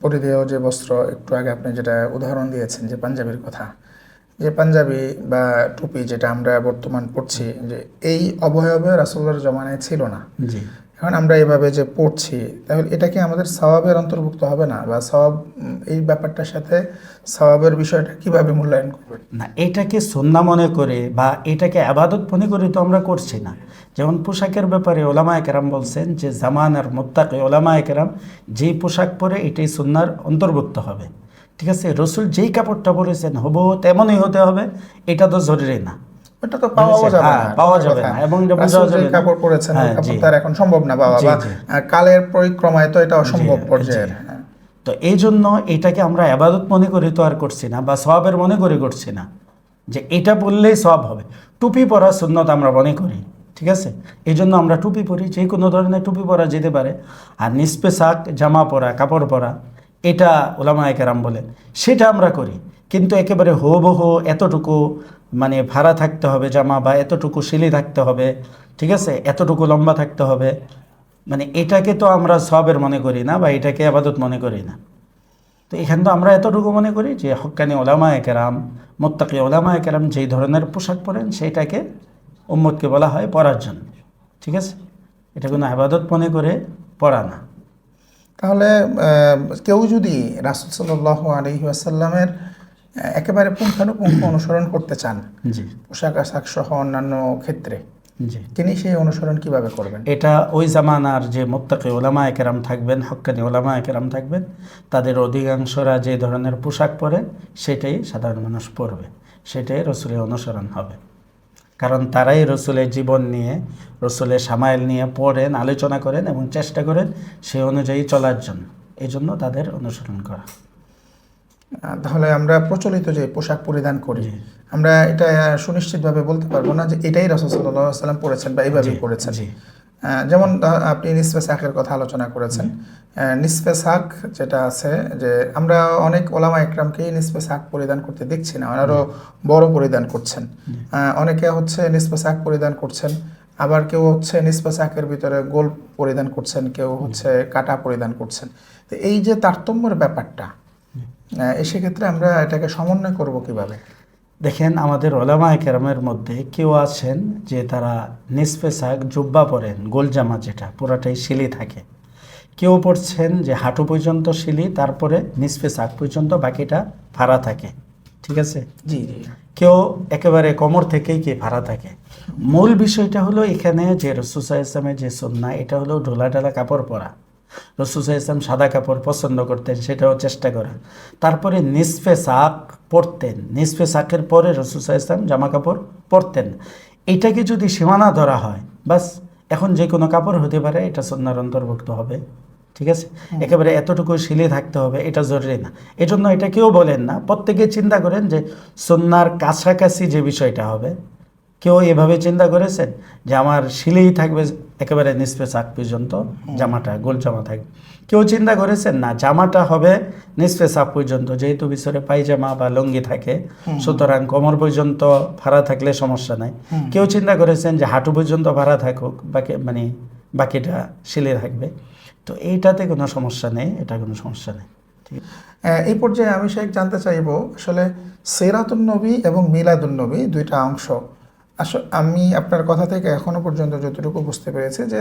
S2: পরিধেয় যে বস্ত্র, একটু আগে আপনি যেটা উদাহরণ দিয়েছেন যে পাঞ্জাবির কথা, যে পাঞ্জাবি বা টুপি যেটা আমরা বর্তমান পড়ছি, যে এই অবয়বে রাসূলুল্লাহর জমানায় ছিল না।
S1: জি,
S2: এখন আমরা এইভাবে যে পড়ছি, তাহলে এটা কি আমাদের সওয়াবের অন্তর্ভুক্ত হবে না? বা সওয়াব, এই ব্যাপারটার সাথে সওয়াবের বিষয়টা কিভাবে মূল্যায়ন করবেন?
S1: না, এটাকে সুন্নাহ মনে করে বা এটাকে আবাদত মনে করে তো আমরা করছি না। যেমন পোশাকের ব্যাপারে ওলামায়ে কেরাম বলছেন যে জামানার মুত্তাকি ওলামায়ে কেরাম যেই পোশাক পরে এটাই সুন্নাহর অন্তর্ভুক্ত হবে। ঠিক আছে, রসুল যেই কাপড়টা পরেছেন হবু তেমনই হতে হবে, এটা তো জরুরি না।
S2: ওটা তো পাওয়াও যাবে
S1: হ্যাঁ,
S2: না,
S1: পাওয়া যাবে না এবং এটা বোঝাও
S2: রাসূল যে
S1: যাবে না।
S2: কাপড় পরেছেন ওই
S1: হ্যাঁ,
S2: কাপড়
S1: জি।
S2: তার এখন সম্ভব না পাওয়া,
S1: জি,
S2: বা
S1: জি।
S2: কালের পরিক্রমায় তো এটা অসম্ভব
S1: জি,
S2: পর্যায়ের।
S1: জি। তো এই জন্য এটাকে আমরা আবাদত মনে করে তো আর করছি না বা সওয়াবের মনে করে করছি না যে এটা পরলেই সওয়াব হবে। টুপি পরা সুন্নত আমরা মনে করি, ঠিক আছে, এই জন্য আমরা টুপি পরি, যে কোনো ধরনের টুপি পরা যেতে পারে। আর নিসপে সাক জামা পরা, কাপড় পরা, এটা ওলামায়ে কেরাম বলেন, সেটা আমরা করি। কিন্তু একেবারে হুবহু এতটুকু মানে ভাড়া থাকতে হবে জামা, বা এতটুকু শিলি থাকতে হবে, ঠিক আছে, এতটুকু লম্বা থাকতে হবে, মানে এটাকে তো আমরা সওয়াবের মনে করি না বা এটাকে আবাদত মনে করি না। তো এখানে তো আমরা এতটুকু মনে করি যে হক্কানি ওলামায়ে কেরাম, মুত্তাকি ওলামায়ে কেরাম যেই ধরনের পোশাক পরেন সেইটাকে উম্মতকে বলা হয় পরার জন্য, ঠিক আছে, এটা কোনো আবাদত মনে করে পড়া না।
S2: তাহলে কেউ যদি রাসূল সাল্লাল্লাহু আলাইহি ওয়াসাল্লামের একেবারে পুঙ্খানুপুঙ্খ অনুসরণ করতে চান,
S1: জি,
S2: পোশাক আশাক সহ অন্যান্য ক্ষেত্রে,
S1: জি,
S2: তিনি সেই অনুসরণ কিভাবে করবেন?
S1: এটা ওই জামানার যে মুত্তাকি ওলামায়ে কেরাম থাকবেন, হক্কানি ওলামায়ে কেরাম থাকবেন, তাদের অধিকাংশরা যে ধরনের পোশাক পরে সেটাই সাধারণ মানুষ পরবে, সেটাই রসুলের অনুসরণ হবে। কারণ তারাই রসুলের জীবন নিয়ে, রসুলের সামাইল নিয়ে পড়েন, আলোচনা করেন এবং চেষ্টা করেন সেই অনুযায়ী চলার জন্য, এই জন্য তাদের অনুসরণ করা।
S2: তাহলে আমরা প্রচলিত যে পোশাক পরিধান করি,
S1: জি।
S2: আমরা এটা সুনিশ্চিতভাবে বলতে পারবো না যে এটাই রাসূল সাল্লাল্লাহু আলাইহি ওয়াসাল্লাম পড়েছেন বা এইভাবেই
S1: জি,
S2: পড়েছেন।
S1: জি,
S2: যেমন আপনি নিসফে সাকের কথা আলোচনা করেছেন। নিসফে সাক যেটা আছে, যে আমরা অনেক ওলামা একরামকেই নিসফে সাক পরিধান করতে দেখছি না, আরও বড় পরিধান করছেন। অনেকে হচ্ছে নিসফে সাক পরিধান করছেন, আবার কেউ হচ্ছে নিসফে সাকের ভিতরে গোল পরিধান করছেন, কেউ হচ্ছে কাটা পরিধান করছেন। তো এই যে তারতম্যের ব্যাপারটা, সেক্ষেত্রে আমরা এটাকে সমন্বয় করব কিভাবে?
S1: দেখেন, আমাদের ওলামায়ে কেরামের মধ্যে কেউ আছেন যে তারা নিসফে সাক জুব্বা পরেন, গোল জামা যেটা পুরাটাই শিলি থাকে। কেউ পড়ছেন যে হাঁটু পর্যন্ত শিলি, তারপরে নিসফে সাক পর্যন্ত বাকিটা ভাড়া থাকে, ঠিক আছে।
S2: জি, জি।
S1: কেউ একেবারে কোমর থেকেই কি ভাড়া থাকে। মূল বিষয়টা হলো এখানে যে রাসূল সাল্লাল্লাহু আলাইহি ওয়াসাল্লামের যে সুন্নাহ, এটা হলো ঢোলা ঢালা কাপড় পরা। রাসূল সাল্লাল্লাহু আলাইহি ওয়াসাল্লাম সাদা কাপড় পছন্দ করতেন, সেটাও চেষ্টা করা। তারপরে নিসফে সাক পরতেন, নিসফে সাকের পরে রাসূল সাল্লাল্লাহু আলাইহি ওয়াসাল্লাম জামা কাপড় পরতেন। এটাকে যদি সীমানা ধরা হয়, বাস, এখন যে কোনো কাপড় হতে পারে, এটা সুন্নাহর অন্তর্ভুক্ত হবে, ঠিক আছে। একেবারে এতটুকু শিলে থাকতে হবে এটা জরুরি না। এজন্য এটা কেউ বলেন না, প্রত্যেকে চিন্তা করেন যে সুন্নাহর কাছাকাছি যে বিষয়টা হবে। কেউ এভাবে চিন্তা করেছেন যে আমার শিলেই থাকবে একেবারে নিসফে সাক পর্যন্ত, জামাটা গোল জামা থাকবে। কেউ চিন্তা করেছেন না জামাটা হবে নিসফে সাক পর্যন্ত, যেহেতু ভিতরে পায়জামা বা লুঙ্গি থাকে, সুতরাং কোমর পর্যন্ত ভাড়া থাকলে সমস্যা নাই। কেউ চিন্তা করেছেন যে হাঁটু পর্যন্ত ভাড়া থাকুক, বাকি মানে বাকিটা শিলে থাকবে। তো এইটাতে কোনো সমস্যা নেই, এটা কোনো সমস্যা নেই, ঠিক আছে?
S2: এই পর্যায়ে আমি শেখ জানতে চাইব, আসলে সিরাতুন নবী এবং মিলাদুন নবী দুইটা অংশ। আসলে আমি আপনার কথা থেকে এখনো পর্যন্ত যতটুকু বুঝতে পেরেছি যে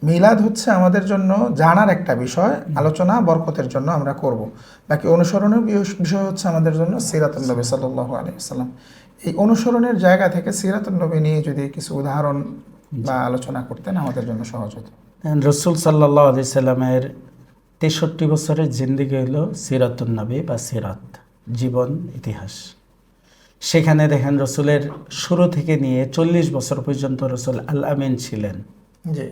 S2: মিলাদ হচ্ছে আমাদের জন্য জানার একটা বিষয়, আলোচনা বরকতের জন্য আমরা করব। বাকি অনুসরণের বিষয় হচ্ছে আমাদের জন্য সিরাতুন নবী সাল্লাল্লাহু আলাইহি ওয়াসাল্লাম। এই অনুসরণের জায়গা থেকে সিরাতুন নবী নিয়ে যদি কিছু উদাহরণ বা আলোচনা করতেন আমাদের জন্য সহজ হতো।
S1: রসুল সাল্লাল্লাহু আলাইহি সাল্লামের 63 বছরের জিন্দেগি হলো সিরাতুন নবী বা সিরাত, জীবন ইতিহাস। সেখানে দেখেন রসুলের শুরু থেকে নিয়ে 40 বছর পর্যন্ত রসুল আল আমিন ছিলেন,
S2: জি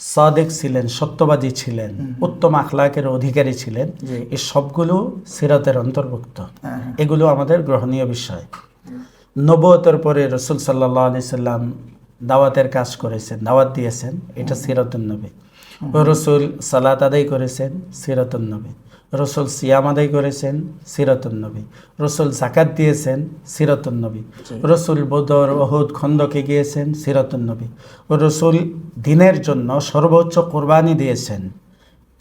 S1: সাদেক ছিলেন, সত্যবাদী ছিলেন, উত্তম আখলাকের অধিকারী ছিলেন।
S2: জি।
S1: এই সবগুলো সিরাতের অন্তর্ভুক্ত।
S2: হ্যাঁ,
S1: এগুলো আমাদের গ্রহণীয় বিষয়। নবুয়তের পরে রসুল সাল্লাল্লাহু আলাইহি সাল্লাম দাওয়াতের কাজ করেছেন, দাওয়াত দিয়েছেন, এটা সিরাতুন নবী। রসুল সালাত আদায় করেছেন, সিরাতুন নবী। রসুল সিয়াম আদায় করেছেন, সিরাতুন নবী। রসুল যাকাত দিয়েছেন, সিরাতুন নবী। রসুল বদর, উহুদ, খন্দকে গিয়েছেন, সিরাতুন নবী। রসুল দিনের জন্য সর্বোচ্চ কোরবানি দিয়েছেন।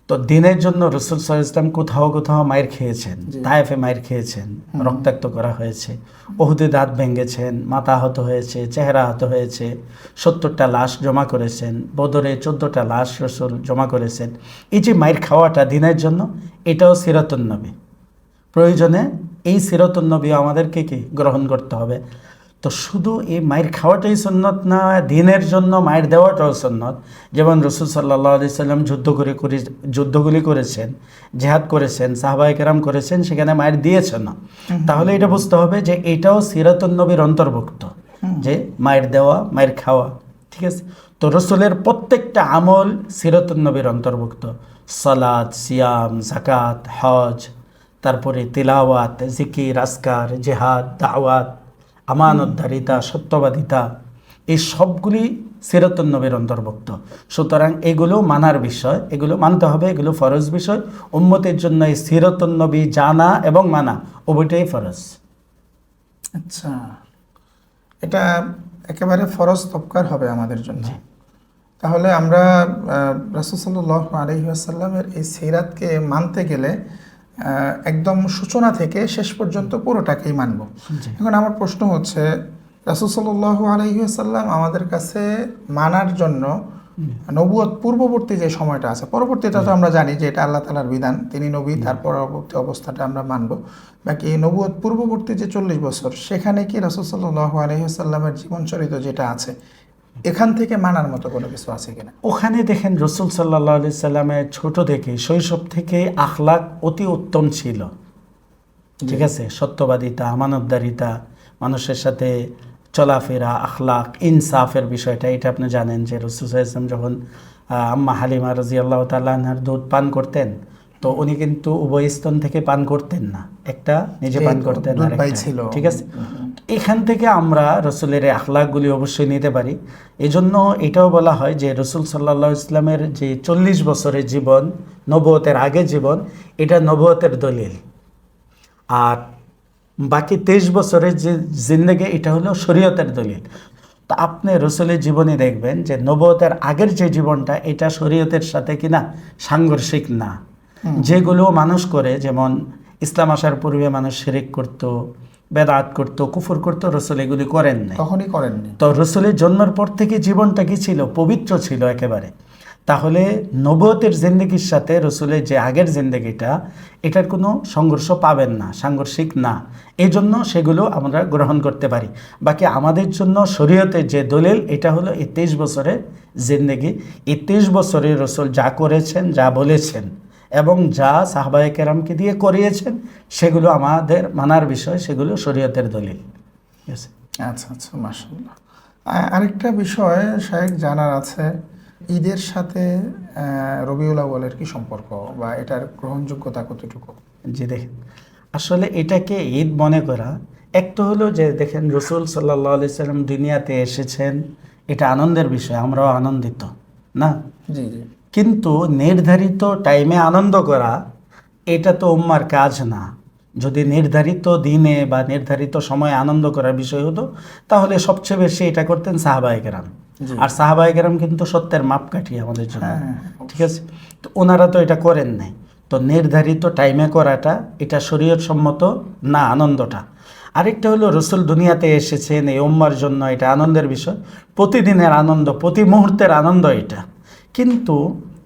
S1: তো দিনের জন্য রসুল সাল্লাল্লাহু আলাইহি ওয়াসাল্লাম কোথাও কোথাও মাইর খেয়েছেন, তায়েফে মাইর খেয়েছেন, রক্তাক্ত করা হয়েছে, উহুদে দাঁত ভেঙেছেন, মাথা আহত হয়েছে, চেহারা আহত হয়েছে, 70টা লাশ জমা করেছেন, বদরে 14টা লাশ রসুল জমা করেছেন। এই যে মাইর খাওয়াটা দিনের জন্য, এটাও সিরাতুন নবী। প্রয়োজনে এই সিরাতুন নবী আমাদেরকে কি গ্রহণ করতে হবে। তো শুধু এই মায়ের খাওয়াটাই সুন্নত না, দিনের জন্য মায়ের দেওয়াটাও সুন্নত। যেমন রসুল সাল্লাল্লাহু আলাইহি সাল্লাম যুদ্ধগুলি করেছেন, জেহাদ করেছেন, সাহাবায়ে কেরাম করেছেন, সেখানে মায়ের দিয়েছেন না। তাহলে এটা বুঝতে হবে যে এটাও সিরাতুন নবীর অন্তর্ভুক্ত, যে মায়ের দেওয়া, মায়ের খাওয়া। ঠিক আছে? তো রসুলের প্রত্যেকটা আমল সিরাতুন নবীর অন্তর্ভুক্ত। সালাত, সিয়াম, যাকাত, হজ, তারপরে তিলাওয়াত, জিকির, আজকার, জেহাদ, দাওয়াত, আমানতদারিতা, সত্যবাদিতা, এই সবগুলি সিরাতুন নবীর অন্তর্ভুক্ত। সুতরাং এগুলো মানার বিষয়, এগুলো মানতে হবে, এগুলো ফরজ বিষয়। উম্মতের জন্য এই সিরাতুন নবী জানা এবং মানা উভয়টাই ফরজ।
S2: আচ্ছা, এটা একেবারে ফরজ তবকার হবে আমাদের জন্য। তাহলে আমরা রাসূল সাল্লাল্লাহু আলাইহি ওয়াসাল্লামের এই সিরাতকে মানতে গেলে একদম সূচনা থেকে শেষ পর্যন্ত পুরোটাকেই মানব। এখন আমার প্রশ্ন হচ্ছে, রাসূল সাল্লাল্লাহু আলাইহি ওয়াসাল্লাম আমাদের কাছে মানার জন্য নবুয়ত পূর্ববর্তী যে সময়টা আছে, পরবর্তীটা তো আমরা জানি যে এটা আল্লাহ তাআলার বিধান, তিনি নবী, তার পরবর্তী অবস্থাটা আমরা মানব। বাকি নবুয়ত পূর্ববর্তী যে 40 বছর, সেখানে কি রাসূল সাল্লাল্লাহু আলাইহি ওয়াসাল্লামের জীবনচরিত যেটা আছে, এখান থেকে মানার মতো কোনো কিছু আছে কিনা?
S1: ওখানে দেখেন রসুল সাল্লাল্লাহু আলাইহি সাল্লামের ছোট থেকে, শৈশব থেকে আখলাক অতি উত্তম ছিল। ঠিক আছে? সত্যবাদিতা, আমানতদারিতা, মানুষের সাথে চলাফেরা, আখলাক, ইনসাফের বিষয়টা, এটা আপনি জানেন যে রসুল সাল্লাল্লাহু আলাইহি সাল্লাম যখন আম্মা হালিমা রাদিয়াল্লাহু তাআলা আনহার দুধ পান করতেন, তো উনি কিন্তু উভয় স্তন থেকে পান করতেন না, একটা নিজে পান করতেন, আর একটা। ঠিক আছে? এখান থেকে আমরা রসুলের এই আখলাকগুলি অবশ্যই নিতে পারি। এজন্য এটাও বলা হয় যে রসুল সাল্লাল্লাহু আলাইহি ওয়াসাল্লামের যে 40 বছরের জীবন, নবুয়তের আগে জীবন, এটা নবুয়তের দলিল। আর বাকি 23 বছরের যে জিন্দেগি, এটা হলো শরীয়তের দলিল। তো আপনি রসুলের জীবনে দেখবেন যে নবুয়তের আগের যে জীবনটা, এটা শরীয়তের সাথে কিনা সাংঘর্ষিক না। যেগুলো মানুষ করে, যেমন ইসলাম আসার পূর্বে মানুষ শিরক করত, বেদাত করত, কুফর করত, রসুল এগুলি করেন নাই,
S2: কখনই করেননি।
S1: তো রসুলের জন্মের পর থেকে জীবনটা কি ছিল? পবিত্র ছিল একেবারে। তাহলে নবুয়তের জিন্দেগির সাথে রসুলের যে আগের জিন্দেগিটা, এটার কোনো সংঘর্ষ পাবেন না, সাংঘর্ষিক না। এই জন্য সেগুলো আমরা গ্রহণ করতে পারি। বাকি আমাদের জন্য শরীয়তের যে দলিল, এটা হলো এই 23 বছরের জিন্দেগি। এই 23 বছরে রসুল যা করেছেন, যা বলেছেন, এবং যা সাহাবায়ে কেরামকে দিয়ে করিয়েছেন, সেগুলো আমাদের মানার বিষয়, সেগুলো শরীয়তের দলিল। ঠিক আছে?
S2: আচ্ছা আচ্ছা, মাশাআল্লাহ। আরেকটা বিষয় শায়েখ জানার আছে, ঈদের সাথে রবিউল আউয়ালের কি সম্পর্ক, বা এটার গ্রহণযোগ্যতা কতটুকু?
S1: জি দেখেন, আসলে এটাকে ঈদ মনে করা, এক তো হলো যে দেখেন রসুল সাল্লাল্লাহু আলাইহি সাল্লাম দুনিয়াতে এসেছেন, এটা আনন্দের বিষয়, আমরাও আনন্দিত না।
S2: জি জি।
S1: কিন্তু নির্ধারিত টাইমে আনন্দ করা, এটা তো উম্মার কাজ না। যদি নির্ধারিত দিনে বা নির্ধারিত সময়ে আনন্দ করার বিষয় হতো, তাহলে সবচেয়ে বেশি এটা করতেন সাহাবায়ে কেরাম। আর সাহাবায়ে কেরাম কিন্তু সত্যের মাপকাঠি আমাদের জন্য। ঠিক আছে? তো ওনারা তো এটা করেন নাই। তো নির্ধারিত টাইমে করাটা, এটা শরীয়ত সম্মত না, আনন্দটা। আরেকটা হলো রসুল দুনিয়াতে এসেছেন এই উম্মার জন্য, এটা আনন্দের বিষয়, প্রতিদিনের আনন্দ, প্রতি মুহূর্তের আনন্দ এটা। কিন্তু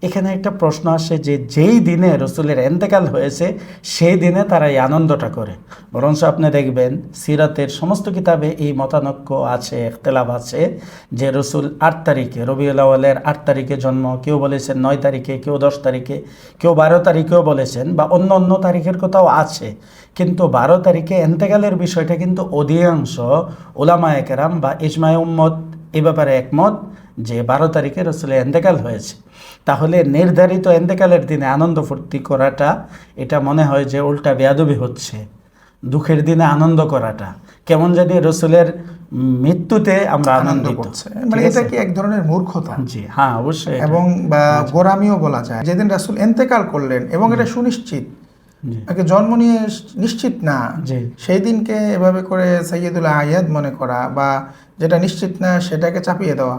S1: এখানে একটা প্রশ্ন আসে যে যেই দিনে রসুলের এন্তেকাল হয়েছে সেই দিনে তারা এই আনন্দটা করে। বরঞ্চ আপনি দেখবেন সিরাতের সমস্ত কিতাবে এই মতানৈক্য আছে, ইখতিলাফ আছে যে রসুল 8 তারিখে, রবিউল আউয়ালের 8 তারিখে জন্ম, কেউ বলেছেন 9 তারিখে, কেউ 10 তারিখে, কেউ 12 তারিখেও বলেছেন, বা অন্য অন্য তারিখের কথাও আছে। কিন্তু 12 তারিখে এন্তেকালের বিষয়টা কিন্তু অধিকাংশ উলামায়ে কেরাম বা ইজমায়ে উম্মত এ ব্যাপারে একমত যে 12 তারিখে রসুলের এন্তেকাল হয়েছে। তাহলে নির্ধারিত এন্তেকালের দিনে আনন্দ ফুর্তি করাটা, এটা মনে হয় যে উল্টা বেয়াদবি হচ্ছে। দুঃখের দিনে আনন্দ করাটা কেমন জানি রসুলের মৃত্যুতে আমরা
S2: আনন্দ
S1: আনন্দিত,
S2: করছে, মানে এটা কি এক ধরনের মূর্খতা?
S1: জি হ্যাঁ অবশ্যই,
S2: এবং বা গোরামিও বলা যায়। যেদিন রাসূল ইন্তেকাল করলেন এবং এটা সুনিশ্চিত,
S1: জি
S2: তাকে জন্ম নিয়ে নিশ্চিত না,
S1: জি
S2: সেই দিনকে এভাবে করে সাইয়্যিদুল আয়াদ মনে করা, বা যেটা নিশ্চিত না সেটাকে চাপিয়ে দেওয়া,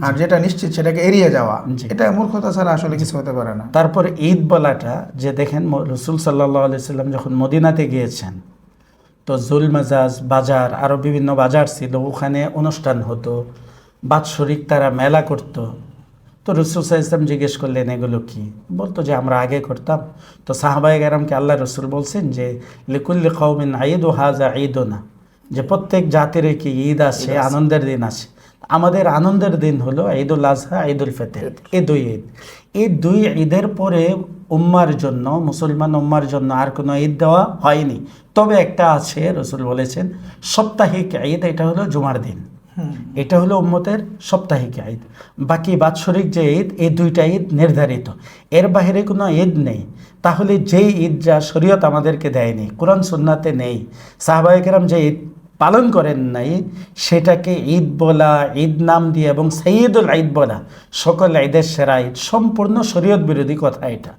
S2: আর যেটা নিশ্চিত সেটাকে এড়িয়ে যাওয়া,
S1: জি।
S2: এটা মূর্খতা ছাড়া আসলে কিছু হতে পারে না।
S1: তারপর ঈদ বলাটা, যে দেখেন রসুল সাল্লাল্লাহু আলাইহি সাল্লাম যখন মদিনাতে গিয়েছেন, তো জুল মাজাজ বাজার, আরও বিভিন্ন বাজার ছিল, ওখানে অনুষ্ঠান হতো, বাৎসরিক তারা মেলা করত। তো রসুল সাল্লাল্লাহু আলাইহি ওয়াসাল্লাম জিজ্ঞেস করলেন এগুলো কি? বলতো যে আমরা আগে করতাম। তো সাহাবায়ে কেরামকে আল্লাহ রসুল বলছেন যে লিকুল্লি কওমিন ঈদ ও হাযা ঈদুনা, যে প্রত্যেক জাতির কি ঈদ আছে, আনন্দের দিন আছে। আমাদের আনন্দের দিন হলো ঈদুল আজহা, ঈদুল ফিতর, এই দুই ঈদ। এই দুই ঈদের পরে উম্মার জন্য, মুসলমান উম্মার জন্য আর কোনো ঈদ দেওয়া হয়নি। তবে একটা আছে, রসুল বলেছেন সাপ্তাহিক ঈদ, এটা হলো জুমার দিন, এটা হলো উম্মতের সাপ্তাহিক ঈদ। বাকি বাৎসরিক যে ঈদ, এই দুইটা ঈদ নির্ধারিত, এর বাইরে কোনো ঈদ নেই। তাহলে যেই ঈদ যা শরীয়ত আমাদেরকে দেয়নি, কোরআন সুন্নাতে নেই, সাহাবায়ে কেরাম যে ঈদ পালন করেন নাই, সেটাকে ঈদ বলা, ঈদ নাম দিয়ে এবং সাইয়্যিদুল ঈদ বলা, সকল ঈদের সেরা ঈদ, সম্পূর্ণ শরীয়ত বিরোধী কথা এটা।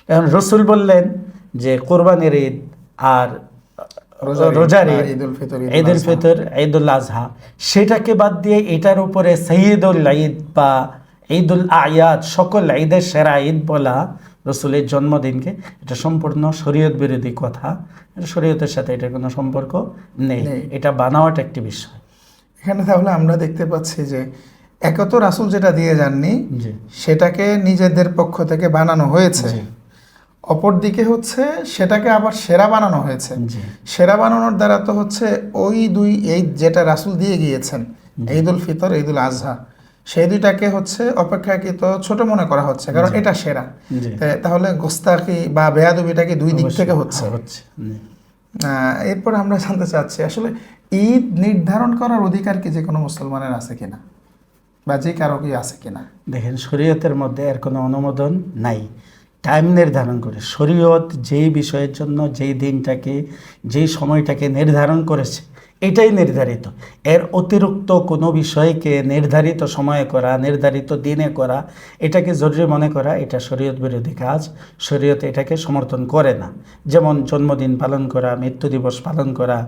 S1: এখন রসুল বললেন যে কোরবানির ঈদ আর রোজার ঈদ,
S2: ঈদুল ফিতর,
S1: ঈদুল ফিতর, ঈদুল আজহা, সেটাকে বাদ দিয়ে এটার উপরে সাইয়্যিদুল ঈদ বা ঈদুল আয়াদ, সকল ঈদের সেরা ঈদ বলা রসুলের জন্মদিনকে, এটা সম্পূর্ণ শরীয়ত বিরোধী কথা। শরীয়তের সাথে এটার কোনো সম্পর্ক নেই, এটা বানাওয়াট একটি বিষয়।
S2: এখানে তাহলে আমরা দেখতে পাচ্ছি যে একত রাসূল যেটা দিয়ে যাননি,
S1: জি
S2: সেটাকে নিজেদের পক্ষ থেকে বানানো হয়েছে।
S1: জি
S2: অপরদিকে হচ্ছে সেটাকে আবার সেরা বানানো হয়েছে।
S1: জি
S2: সেরা বানানোর দ্বারা তো হচ্ছে ওই দুই ঈদ যেটা রাসূল দিয়ে গিয়েছেন, ঈদুল ফিতর, ঈদুল আজহা, সেই দুইটাকে হচ্ছে অপেক্ষাকৃত ছোট মনে করা হচ্ছে, কারণ এটা সেরা।
S1: জি
S2: তাহলে গোস্তাকি বা বেয়াদবিটা কি দুই দিক থেকে হচ্ছে।
S1: হচ্ছে জি।
S2: এরপর আমরা জানতে চাচ্ছি আসলে ঈদ নির্ধারণ করার অধিকার কি যে কোনো মুসলমানের আছে কিনা, বা যে কারো কি আছে কিনা?
S1: দেখেন, শরীয়তের মধ্যে এর কোনো অনুমোদন নাই টাইম নির্ধারণ করে। শরীয়ত যেই বিষয়ের জন্য যেই দিনটাকে, যেই সময়টাকে নির্ধারণ করেছে, এটাই নির্ধারিত। এর অতিরিক্ত কোনো বিষয়কে নির্ধারিত সময়ে করা, নির্ধারিত দিনে করা, এটাকে জরুরি মনে করা, এটা শরীয়ত বিরোধী কাজ। শরীয়ত এটাকে সমর্থন করে না। যেমন জন্মদিন পালন করা, মৃত্যু দিবস পালন করা,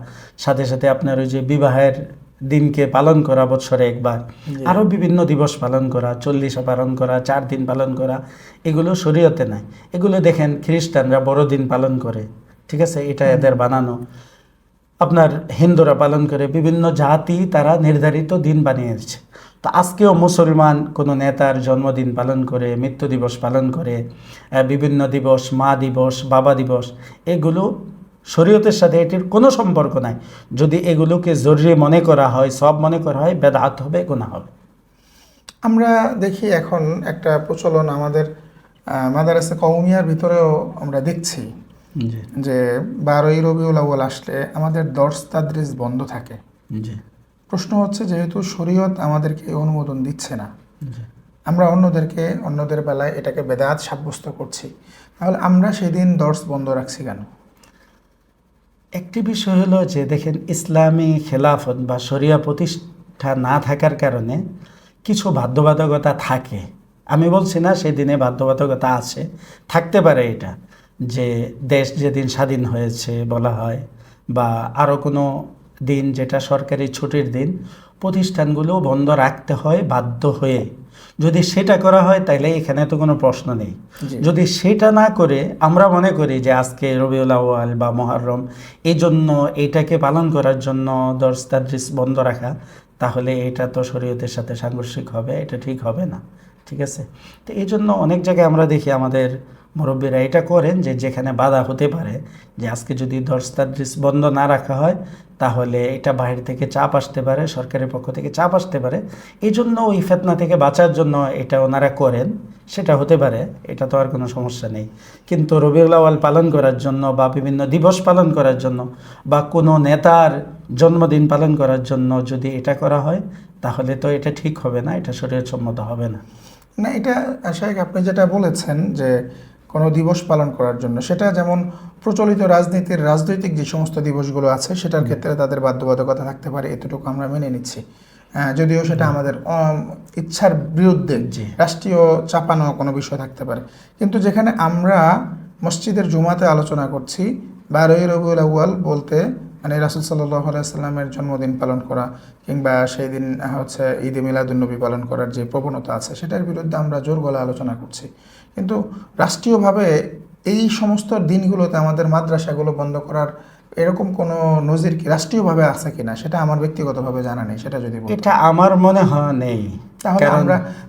S1: সাথে সাথে আপনার ওই যে বিবাহের দিনকে পালন করা বছরে একবার, আরও বিভিন্ন দিবস পালন করা, 40 পালন করা, 4 দিন পালন করা, এগুলো শরীয়তে নাই। এগুলো দেখেন খ্রিস্টানরা বড়দিন পালন করে, ঠিক আছে, এটা এদের বানানো। আপনার হিন্দুরা পালন করে, বিভিন্ন জাতি তারা নির্ধারিত দিন বানিয়েছে। তো আজকেও মুসলমান কোনো নেতার জন্মদিন পালন করে, মৃত্যু দিবস পালন করে, বিভিন্ন দিবস, মা দিবস, বাবা দিবস, এগুলো শরীয়তের সাথে এটির কোনো সম্পর্ক নাই। যদি এগুলোকে জরুরি মনে করা হয়, সব মনে করা হয়, বেদাত হবে, গুনাহ হবে।
S2: আমরা দেখি এখন একটা প্রচলন আমাদের মাদারাসা কওমিয়ার ভিতরেও আমরা দেখছি
S1: জি
S2: যে 12ই রবিউল আউয়াল আসলে আমাদের দর্স তাদরিস বন্ধ থাকে।
S1: জি
S2: প্রশ্ন হচ্ছে, যেহেতু শরীয়ত আমাদেরকে এই অনুমোদন দিচ্ছে না,
S1: জি
S2: আমরা অন্যদের বেলায় এটাকে বেদাত সাব্যস্ত করছি, তাহলে আমরা সেদিন দর্স বন্ধ রাখছি কেন?
S1: একটি বিষয় হলো যে দেখেন, ইসলামী খেলাফত বা শরিয়া প্রতিষ্ঠা না থাকার কারণে কিছু বাধ্যবাধকতা থাকে। আমি বলছি না সেদিনে বাধ্যবাধকতা আছে, থাকতে পারে। এটা যে দেশ যেদিন স্বাধীন হয়েছে বলা হয়, বা আরও কোনো দিন যেটা সরকারি ছুটির দিন, প্রতিষ্ঠানগুলো বন্ধ রাখতে হয় বাধ্য হয়ে। যদি সেটা করা হয় তাহলে এখানে তো কোনো প্রশ্ন নেই। যদি সেটা না করে আমরা মনে করি যে আজকে রবিউল আউয়াল বা মুহররম, এই জন্য এটাকে পালন করার জন্য দর্স তাদরিস বন্ধ রাখা, তাহলে এটা তো শরীয়তের সাথে সাংঘর্ষিক হবে, এটা ঠিক হবে না। ঠিক আছে। তো এই জন্য অনেক জায়গায় আমরা দেখি আমাদের মুরব্বীরা এটা করেন যে যেখানে বাধা হতে পারে, যে আজকে যদি দর্স তাদরিস বন্ধ না রাখা হয় তাহলে এটা বাইরে থেকে চাপ আসতে পারে, সরকারের পক্ষ থেকে চাপ আসতে পারে, এই জন্য ওই ফেতনা থেকে বাঁচার জন্য এটা ওনারা করেন। সেটা হতে পারে, এটা তো আর কোনো সমস্যা নেই। কিন্তু রবিউল আউয়াল পালন করার জন্য বা বিভিন্ন দিবস পালন করার জন্য বা কোনো নেতার জন্মদিন পালন করার জন্য যদি এটা করা হয় তাহলে তো এটা ঠিক হবে না, এটা শরীয়তসম্মত হবে না।
S2: না, এটা শাহেখ আপনি যেটা বলেছেন যে কোনো দিবস পালন করার জন্য, সেটা যেমন প্রচলিত রাজনৈতিক যে সমস্ত দিবসগুলো আছে সেটার ক্ষেত্রে তাদের বাধ্যবাধকতা থাকতে পারে, এতটুকু আমরা মেনে নিচ্ছি। যদিও সেটা আমাদের ইচ্ছার বিরুদ্ধে
S1: জি।
S2: রাষ্ট্রীয় চাপানো কোনো বিষয় থাকতে পারে। কিন্তু যেখানে আমরা মসজিদের জুমাতে আলোচনা করছি 12ই রবিউল আউয়াল বলতে মানে রাসূল সাল্লাল্লাহু আলাইহি সাল্লামের জন্মদিন পালন করা কিংবা সেই দিন হচ্ছে ঈদে মিলাদুন্নবী পালন করার যে প্রবণতা আছে সেটার বিরুদ্ধে আমরা জোর গলা আলোচনা করছি। কিন্তু রাষ্ট্রীয়ভাবে এই সমস্ত দিনগুলোতে আমাদের মাদ্রাসাগুলো বন্ধ করার এরকম কোনো নজির কি রাষ্ট্রীয়ভাবে আছে কিনা সেটা আমার ব্যক্তিগতভাবে জানা নেই, সেটা যদি বলতেন।
S1: এটা আমার মনে হয় নেই।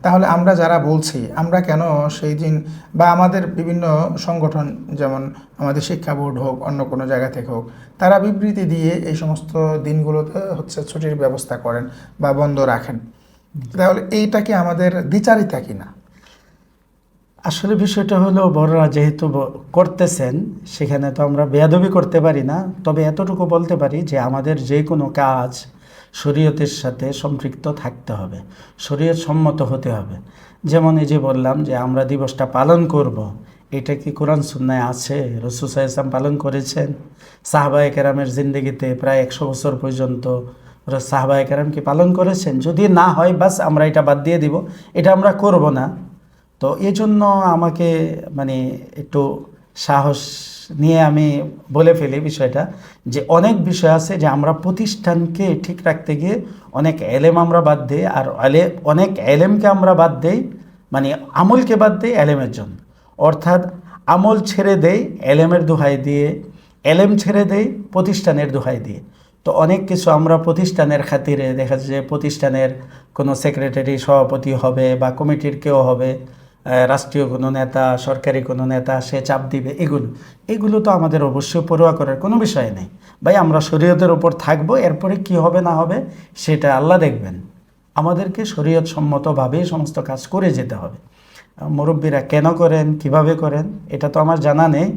S2: তাহলে আমরা যারা বলছি আমরা কেন সেই দিন বা আমাদের বিভিন্ন সংগঠন যেমন আমাদের শিক্ষা বোর্ড হোক অন্য কোনো জায়গা থেকে হোক তারা বিবৃতি দিয়ে এই সমস্ত দিনগুলোতে হচ্ছে ছুটির ব্যবস্থা করেন বা বন্ধ রাখেন, তাহলে এইটা কি আমাদের দ্বিচারিতা কিনা?
S1: আসলে বিষয়টা হলো বড়রা যেহেতু করতেছেন সেখানে তো আমরা বেয়াদবি করতে পারি না। তবে এতটুকু বলতে পারি যে আমাদের যে কোনো কাজ শরীয়তের সাথে সম্পৃক্ত থাকতে হবে, শরীয়ত সম্মত হতে হবে। যেমন এই যে বললাম যে আমরা দিবসটা পালন করব, এটা কি কোরআন সুন্নায় আছে? রাসূল সাল্লাল্লাহু আলাইহি ওয়াসাল্লাম পালন করেছেন। সাহাবায়ে কেরামের জিন্দেগিতে প্রায় 100 বছর পর্যন্ত সাহাবায়ে কেরাম কি পালন করেছেন? যদি না হয় বাস আমরা এটা বাদ দিয়ে দিব, এটা আমরা করব না। তো এই জন্য আমাকে মানে একটু সাহস নিয়ে আমি বলে ফেলি বিষয়টা, যে অনেক বিষয় আছে যে আমরা প্রতিষ্ঠানকে ঠিক রাখতে গিয়ে অনেক এলেম আমরা বাদ দিই, আর অনেক এলেমকে আমরা বাদ দেই, মানে আমলকে বাদ দেই এলেমের জন্য। অর্থাৎ আমল ছেড়ে দেই এলেমের দোহাই দিয়ে, এলেম ছেড়ে দেই প্রতিষ্ঠানের দোহাই দিয়ে। তো অনেক কিছু আমরা প্রতিষ্ঠানের খাতিরে দেখা যায় যে প্রতিষ্ঠানের কোনো সেক্রেটারি সভাপতি হবে বা কমিটির কেউ হবে, রাষ্ট্রীয় কোনো নেতা, সরকারি কোনো নেতা, সে চাপ দিবে, এগুলো তো আমাদের অবশ্যই পরোয়া করার কোনো বিষয় নেই। ভাই আমরা শরীয়তের উপর থাকবো, এরপরে কি হবে না হবে সেটা আল্লাহ দেখবেন। আমাদেরকে শরীয়ত সম্মতভাবে সমস্ত কাজ করে যেতে হবে। মুরব্বীরা কেন করেন, কিভাবে করেন এটা তো আমার জানা নেই।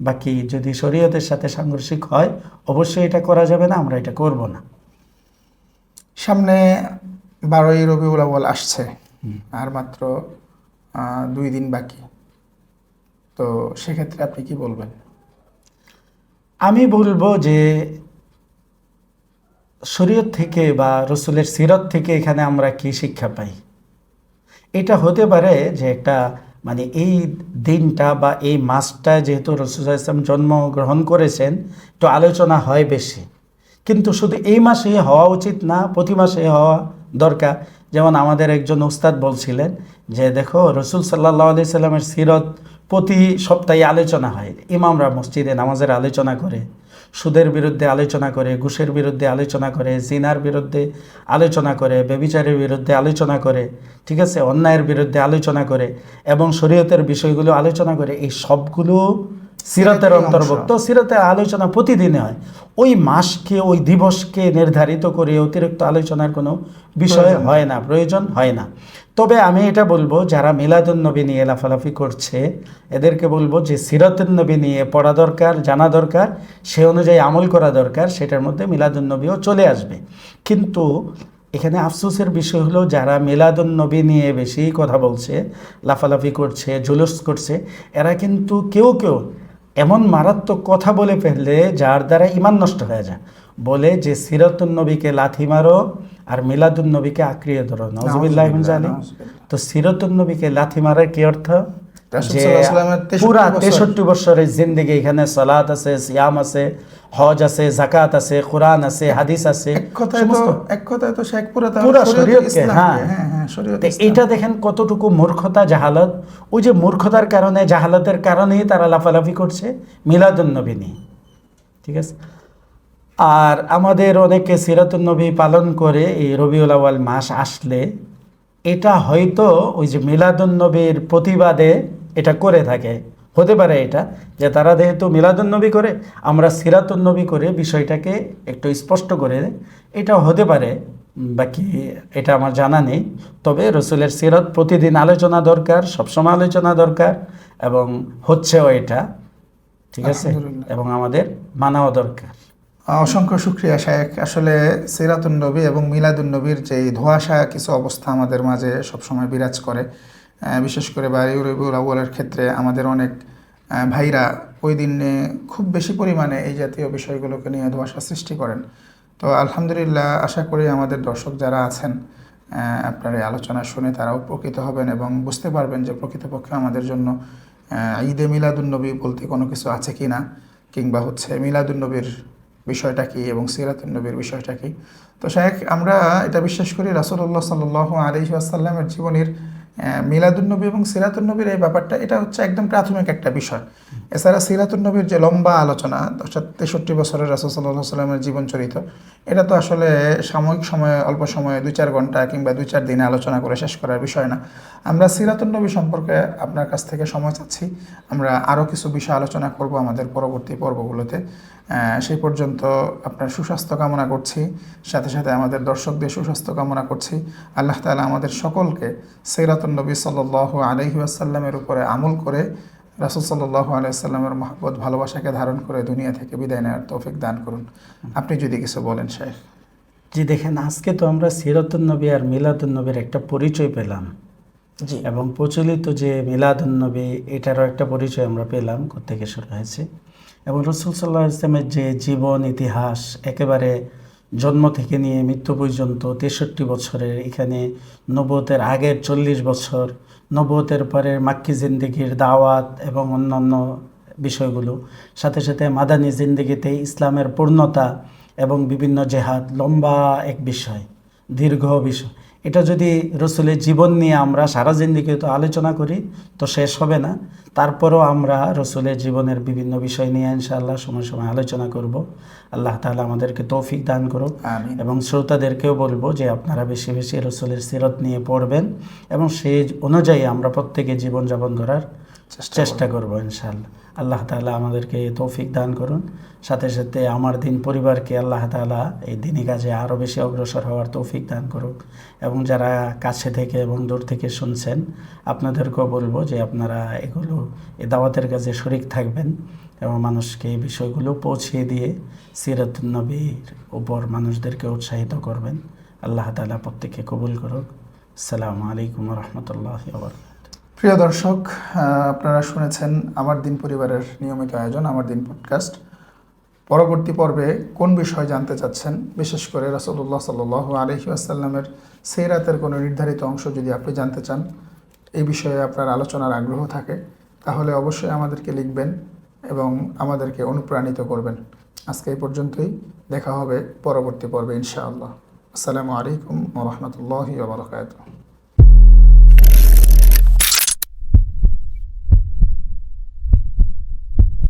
S1: বাকি যদি শরীয়তের সাথে সাংঘর্ষিক হয় অবশ্যই এটা করা যাবে না, আমরা এটা করব না।
S2: সামনে 12ই রবিউল আউয়াল আসছে, আর মাত্র 2 দিন বাকি, তো সেক্ষেত্রে আপনি কি বলবেন?
S1: আমি বলবো যে শরীয়ত থেকে বা রসুলের সিরত থেকে এখানে আমরা কি শিক্ষা পাই। এটা হতে পারে যে একটা মানে এই দিনটা বা এই মাসটা যেহেতু রাসূল সাল্লাল্লাহু আলাইহি ওয়াসাল্লাম জন্মগ্রহণ করেছেন তো আলোচনা হয় বেশি, কিন্তু শুধু এই মাসে হওয়া উচিত না, প্রতি মাসে হওয়া দরকার। যেমন আমাদের একজন উস্তাদ বলছিলেন যে দেখো রাসূল সাল্লাল্লাহু আলাইহি সাল্লামের সিরত প্রতি সপ্তাহে আলোচনা হয়, ইমামরা মসজিদে নামাজের আলোচনা করে, সুদের বিরুদ্ধে আলোচনা করে, ঘুষের বিরুদ্ধে আলোচনা করে, জিনার বিরুদ্ধে আলোচনা করে, ব্যভিচারের বিরুদ্ধে আলোচনা করে, ঠিক আছে, অন্যায়ের বিরুদ্ধে আলোচনা করে এবং শরীয়তের বিষয়গুলো আলোচনা করে। এই সবগুলো সিরাতের অন্তর্ভুক্ত। সিরাতের আলোচনা প্রতিদিনে হয়। ওই মাসকে ওই দিবসকে নির্ধারিত করে অতিরিক্ত আলোচনার কোনো বিষয় হয় না, প্রয়োজন হয় না। তবে আমি এটা বলবো যারা মিলাদুন্নবী নিয়ে লাফালাফি করছে এদেরকে বলবো যে সিরাতুন নবী নিয়ে পড়া দরকার, জানা দরকার, সে অনুযায়ী আমল করা দরকার, সেটার মধ্যে মিলাদুন্নবীও চলে আসবে। কিন্তু এখানে আফসোসের বিষয় হলো যারা মিলাদুন্নবী নিয়ে বেশি কথা বলছে, লাফালাফি করছে, জুলুস করছে, এরা কিন্তু কেউ এমন মারাত্মক কথা বলে ফেললে যার দ্বারা ঈমান নষ্ট হয়ে যায়। বলে যে সিরাতুন নবীকে লাথি মারো আর মিলাদুন নবীকে আঁকড়িয়ে ধরো, নাউজুবিল্লাহি মিন যালিক। তো সিরাতুন নবীকে লাথি মারার কি অর্থ? যে পুরা 63 বছরের জিন্দেগি এখানে সালাত আছে, সিয়াম আছে, হজ আছে, জাকাত আছে, কোরআন আছে, হাদিস আছে,
S2: এক কথায় তো শেখ পুরা
S1: শরীয়তকে, হ্যাঁ শরীয়ত। এটা দেখেন কতটুকু মূর্খতা, জাহালত। ওই যে মূর্খতার কারণে, জাহালতের কারণেই তারা লাফালাফি করছে মিলাদুন নবী নিয়ে, ঠিক আছে। আর আমাদের অনেকে সিরাতুন নবী পালন করে এই রবিউল আউয়াল মাস আসলে, এটা হয়তো ওই যে মিলাদুন্নবীর প্রতিবাদে এটা করে থাকে, হতে পারে এটা যে তারা যেহেতু মিলাদুন্নবী করে, আমরা সিরাতুন্নবী করে বিষয়টাকে একটু স্পষ্ট করে, এটা হতে পারে। বাকি এটা আমার জানা নেই। তবে রসুলের সিরাত প্রতিদিন আলোচনা দরকার, সবসময় আলোচনা দরকার, এবং হচ্ছেও এটা, ঠিক আছে,
S2: আলহামদুলিল্লাহ।
S1: এবং আমাদের মানাও দরকার।
S2: অসংখ্য শুক্রিয়া শায়েখ। আসলে সিরাতুন নবী এবং মিলাদুন নবীর যে ধোঁয়াশা কিছু অবস্থা আমাদের মাঝে সবসময় বিরাজ করে, বিশেষ করে রবিউল আউয়ালের ক্ষেত্রে আমাদের অনেক ভাইরা ওই দিনে খুব বেশি পরিমাণে এই জাতীয় বিষয়গুলোকে নিয়ে ধোঁয়াশা সৃষ্টি করেন। তো আলহামদুলিল্লাহ, আশা করি আমাদের দর্শক যারা আছেন আপনার এই আলোচনা শুনে তারাও উপকৃত হবেন এবং বুঝতে পারবেন যে প্রকৃতপক্ষে আমাদের জন্য ঈদে মিলাদুন্নবী বলতে কোনো কিছু আছে কি না, কিংবা হচ্ছে মিলাদুন্নবীর বিষয়টা কী এবং সিরাতুন্নবীর বিষয়টা কী। তো শায়েখ, আমরা এটা বিশ্বাস করি রাসূলুল্লাহ সাল্লাল্লাহু আলাইহি ওয়াসাল্লামের জীবনের মিলাদুন্নবী এবং সিরাতুন্নবীর এই ব্যাপারটা এটা হচ্ছে একদম প্রাথমিক একটা বিষয়। এছাড়া সিরাতুন্নবীর যে লম্বা আলোচনা, অর্থাৎ 63 বছরের রাসূল সাল্লাল্লাহু আলাইহি ওয়াসাল্লামের জীবন চরিত, এটা তো আসলে সাময়িক সময়ে, অল্প সময়ে 2-4 ঘন্টা কিংবা 2-4 দিনে আলোচনা করে শেষ করার বিষয় না। আমরা সিরাতুন্নবী সম্পর্কে আপনার কাছ থেকে সময় চাচ্ছি। আমরা আরও কিছু বিষয় আলোচনা করব আমাদের পরবর্তী পর্বগুলোতে। সেই পর্যন্ত আপনার সুস্বাস্থ্য কামনা করছি, সাথে সাথে আমাদের দর্শকদের সুস্বাস্থ্য কামনা করছি। আল্লাহ তাআলা আমাদের সকলকে সিরাতুন্নবী সাল্লাল্লাহু আলাইহি ওয়াসাল্লামের উপরে আমল করে রাসূল সাল্লাল্লাহু আলাইহি ওয়াসাল্লামের মহব্বত ভালোবাসাকে ধারণ করে দুনিয়া থেকে বিদায় নেওয়ার তৌফিক দান করুন। আপনি যদি কিছু বলেন শায়েখ।
S1: জি দেখেন, আজকে তো আমরা সিরাতুন্নবী আর মিলাদুন্নবীর একটা পরিচয় পেলাম,
S2: জি,
S1: এবং প্রচলিত যে মিলাদুন্নবী এটারও একটা পরিচয় আমরা পেলাম কোত্থেকে শুরু হয়েছে। এবং রাসূল সাল্লাল্লাহু আলাইহি ওয়াসাল্লামের যে জীবন ইতিহাস একেবারে জন্ম থেকে নিয়ে মৃত্যু পর্যন্ত 63 বছরের, এখানে নবুয়তের আগের 40 বছর, নবুয়তের পরের মাক্কি জিন্দেগির দাওয়াত এবং অন্যান্য বিষয়গুলো, সাথে সাথে মাদানী জিন্দেগিতে ইসলামের পূর্ণতা এবং বিভিন্ন জেহাদ, লম্বা এক বিষয়, দীর্ঘ বিষয়। এটা যদি রসুলের জীবন নিয়ে আমরা সারা জিন্দেগি তো আলোচনা করি তো শেষ হবে না। তারপরও আমরা রসুলের জীবনের বিভিন্ন বিষয় নিয়ে ইনশাআল্লাহ সময় সময় আলোচনা করব। আল্লাহ তাআলা আমাদেরকে তৌফিক দান করুক।
S2: আমিন।
S1: এবং শ্রোতাদেরকেও বলবো যে আপনারা বেশি বেশি রসুলের সিরত নিয়ে পড়বেন এবং সেই অনুযায়ী আমরা প্রত্যেকে জীবনযাপন করার চেষ্টা করব ইনশাআল্লাহ। আল্লাহ তাআলা আমাদেরকে তৌফিক দান করুন। সাথে সাথে আমার দিন পরিবারকে আল্লাহ তাআলা এই দিনী কাজে আরও বেশি অগ্রসর হওয়ার তৌফিক দান করুক। এবং যারা কাছে থেকে এবং দূর থেকে শুনছেন, আপনাদেরকেও বলবো যে আপনারা এগুলো এই দাওয়াতের কাজে শরিক থাকবেন এবং মানুষকে এই বিষয়গুলো পৌঁছিয়ে দিয়ে সিরাতুন নবীর উপর মানুষদেরকে উৎসাহিত করবেন। আল্লাহ তাআলা প্রত্যেককে কবুল করুক। আসসালামু আলাইকুম ওয়া রাহমাতুল্লাহি ওয়া বারাকাতুহু।
S2: প্রিয় দর্শক, আপনারা শুনেছেন আমার দিন পরিবারের নিয়মিত আয়োজন আমার দিন পডকাস্ট। পরবর্তী পর্বে কোন বিষয় জানতে চাচ্ছেন, বিশেষ করে রাসূলুল্লাহ সাল্লাল্লাহু আলাইহি ওয়াসাল্লামের সিরাতের কোনো নির্ধারিত অংশ যদি আপনি জানতে চান, এই বিষয়ে আপনার আলোচনার আগ্রহ থাকে, তাহলে অবশ্যই আমাদেরকে লিখবেন এবং আমাদেরকে অনুপ্রাণিত করবেন। আজকে এই পর্যন্তই, দেখা হবে পরবর্তী পর্বে ইনশাআল্লাহ। আসসালামু আলাইকুম ওয়া রাহমাতুল্লাহি ওয়া বারাকাতুহু।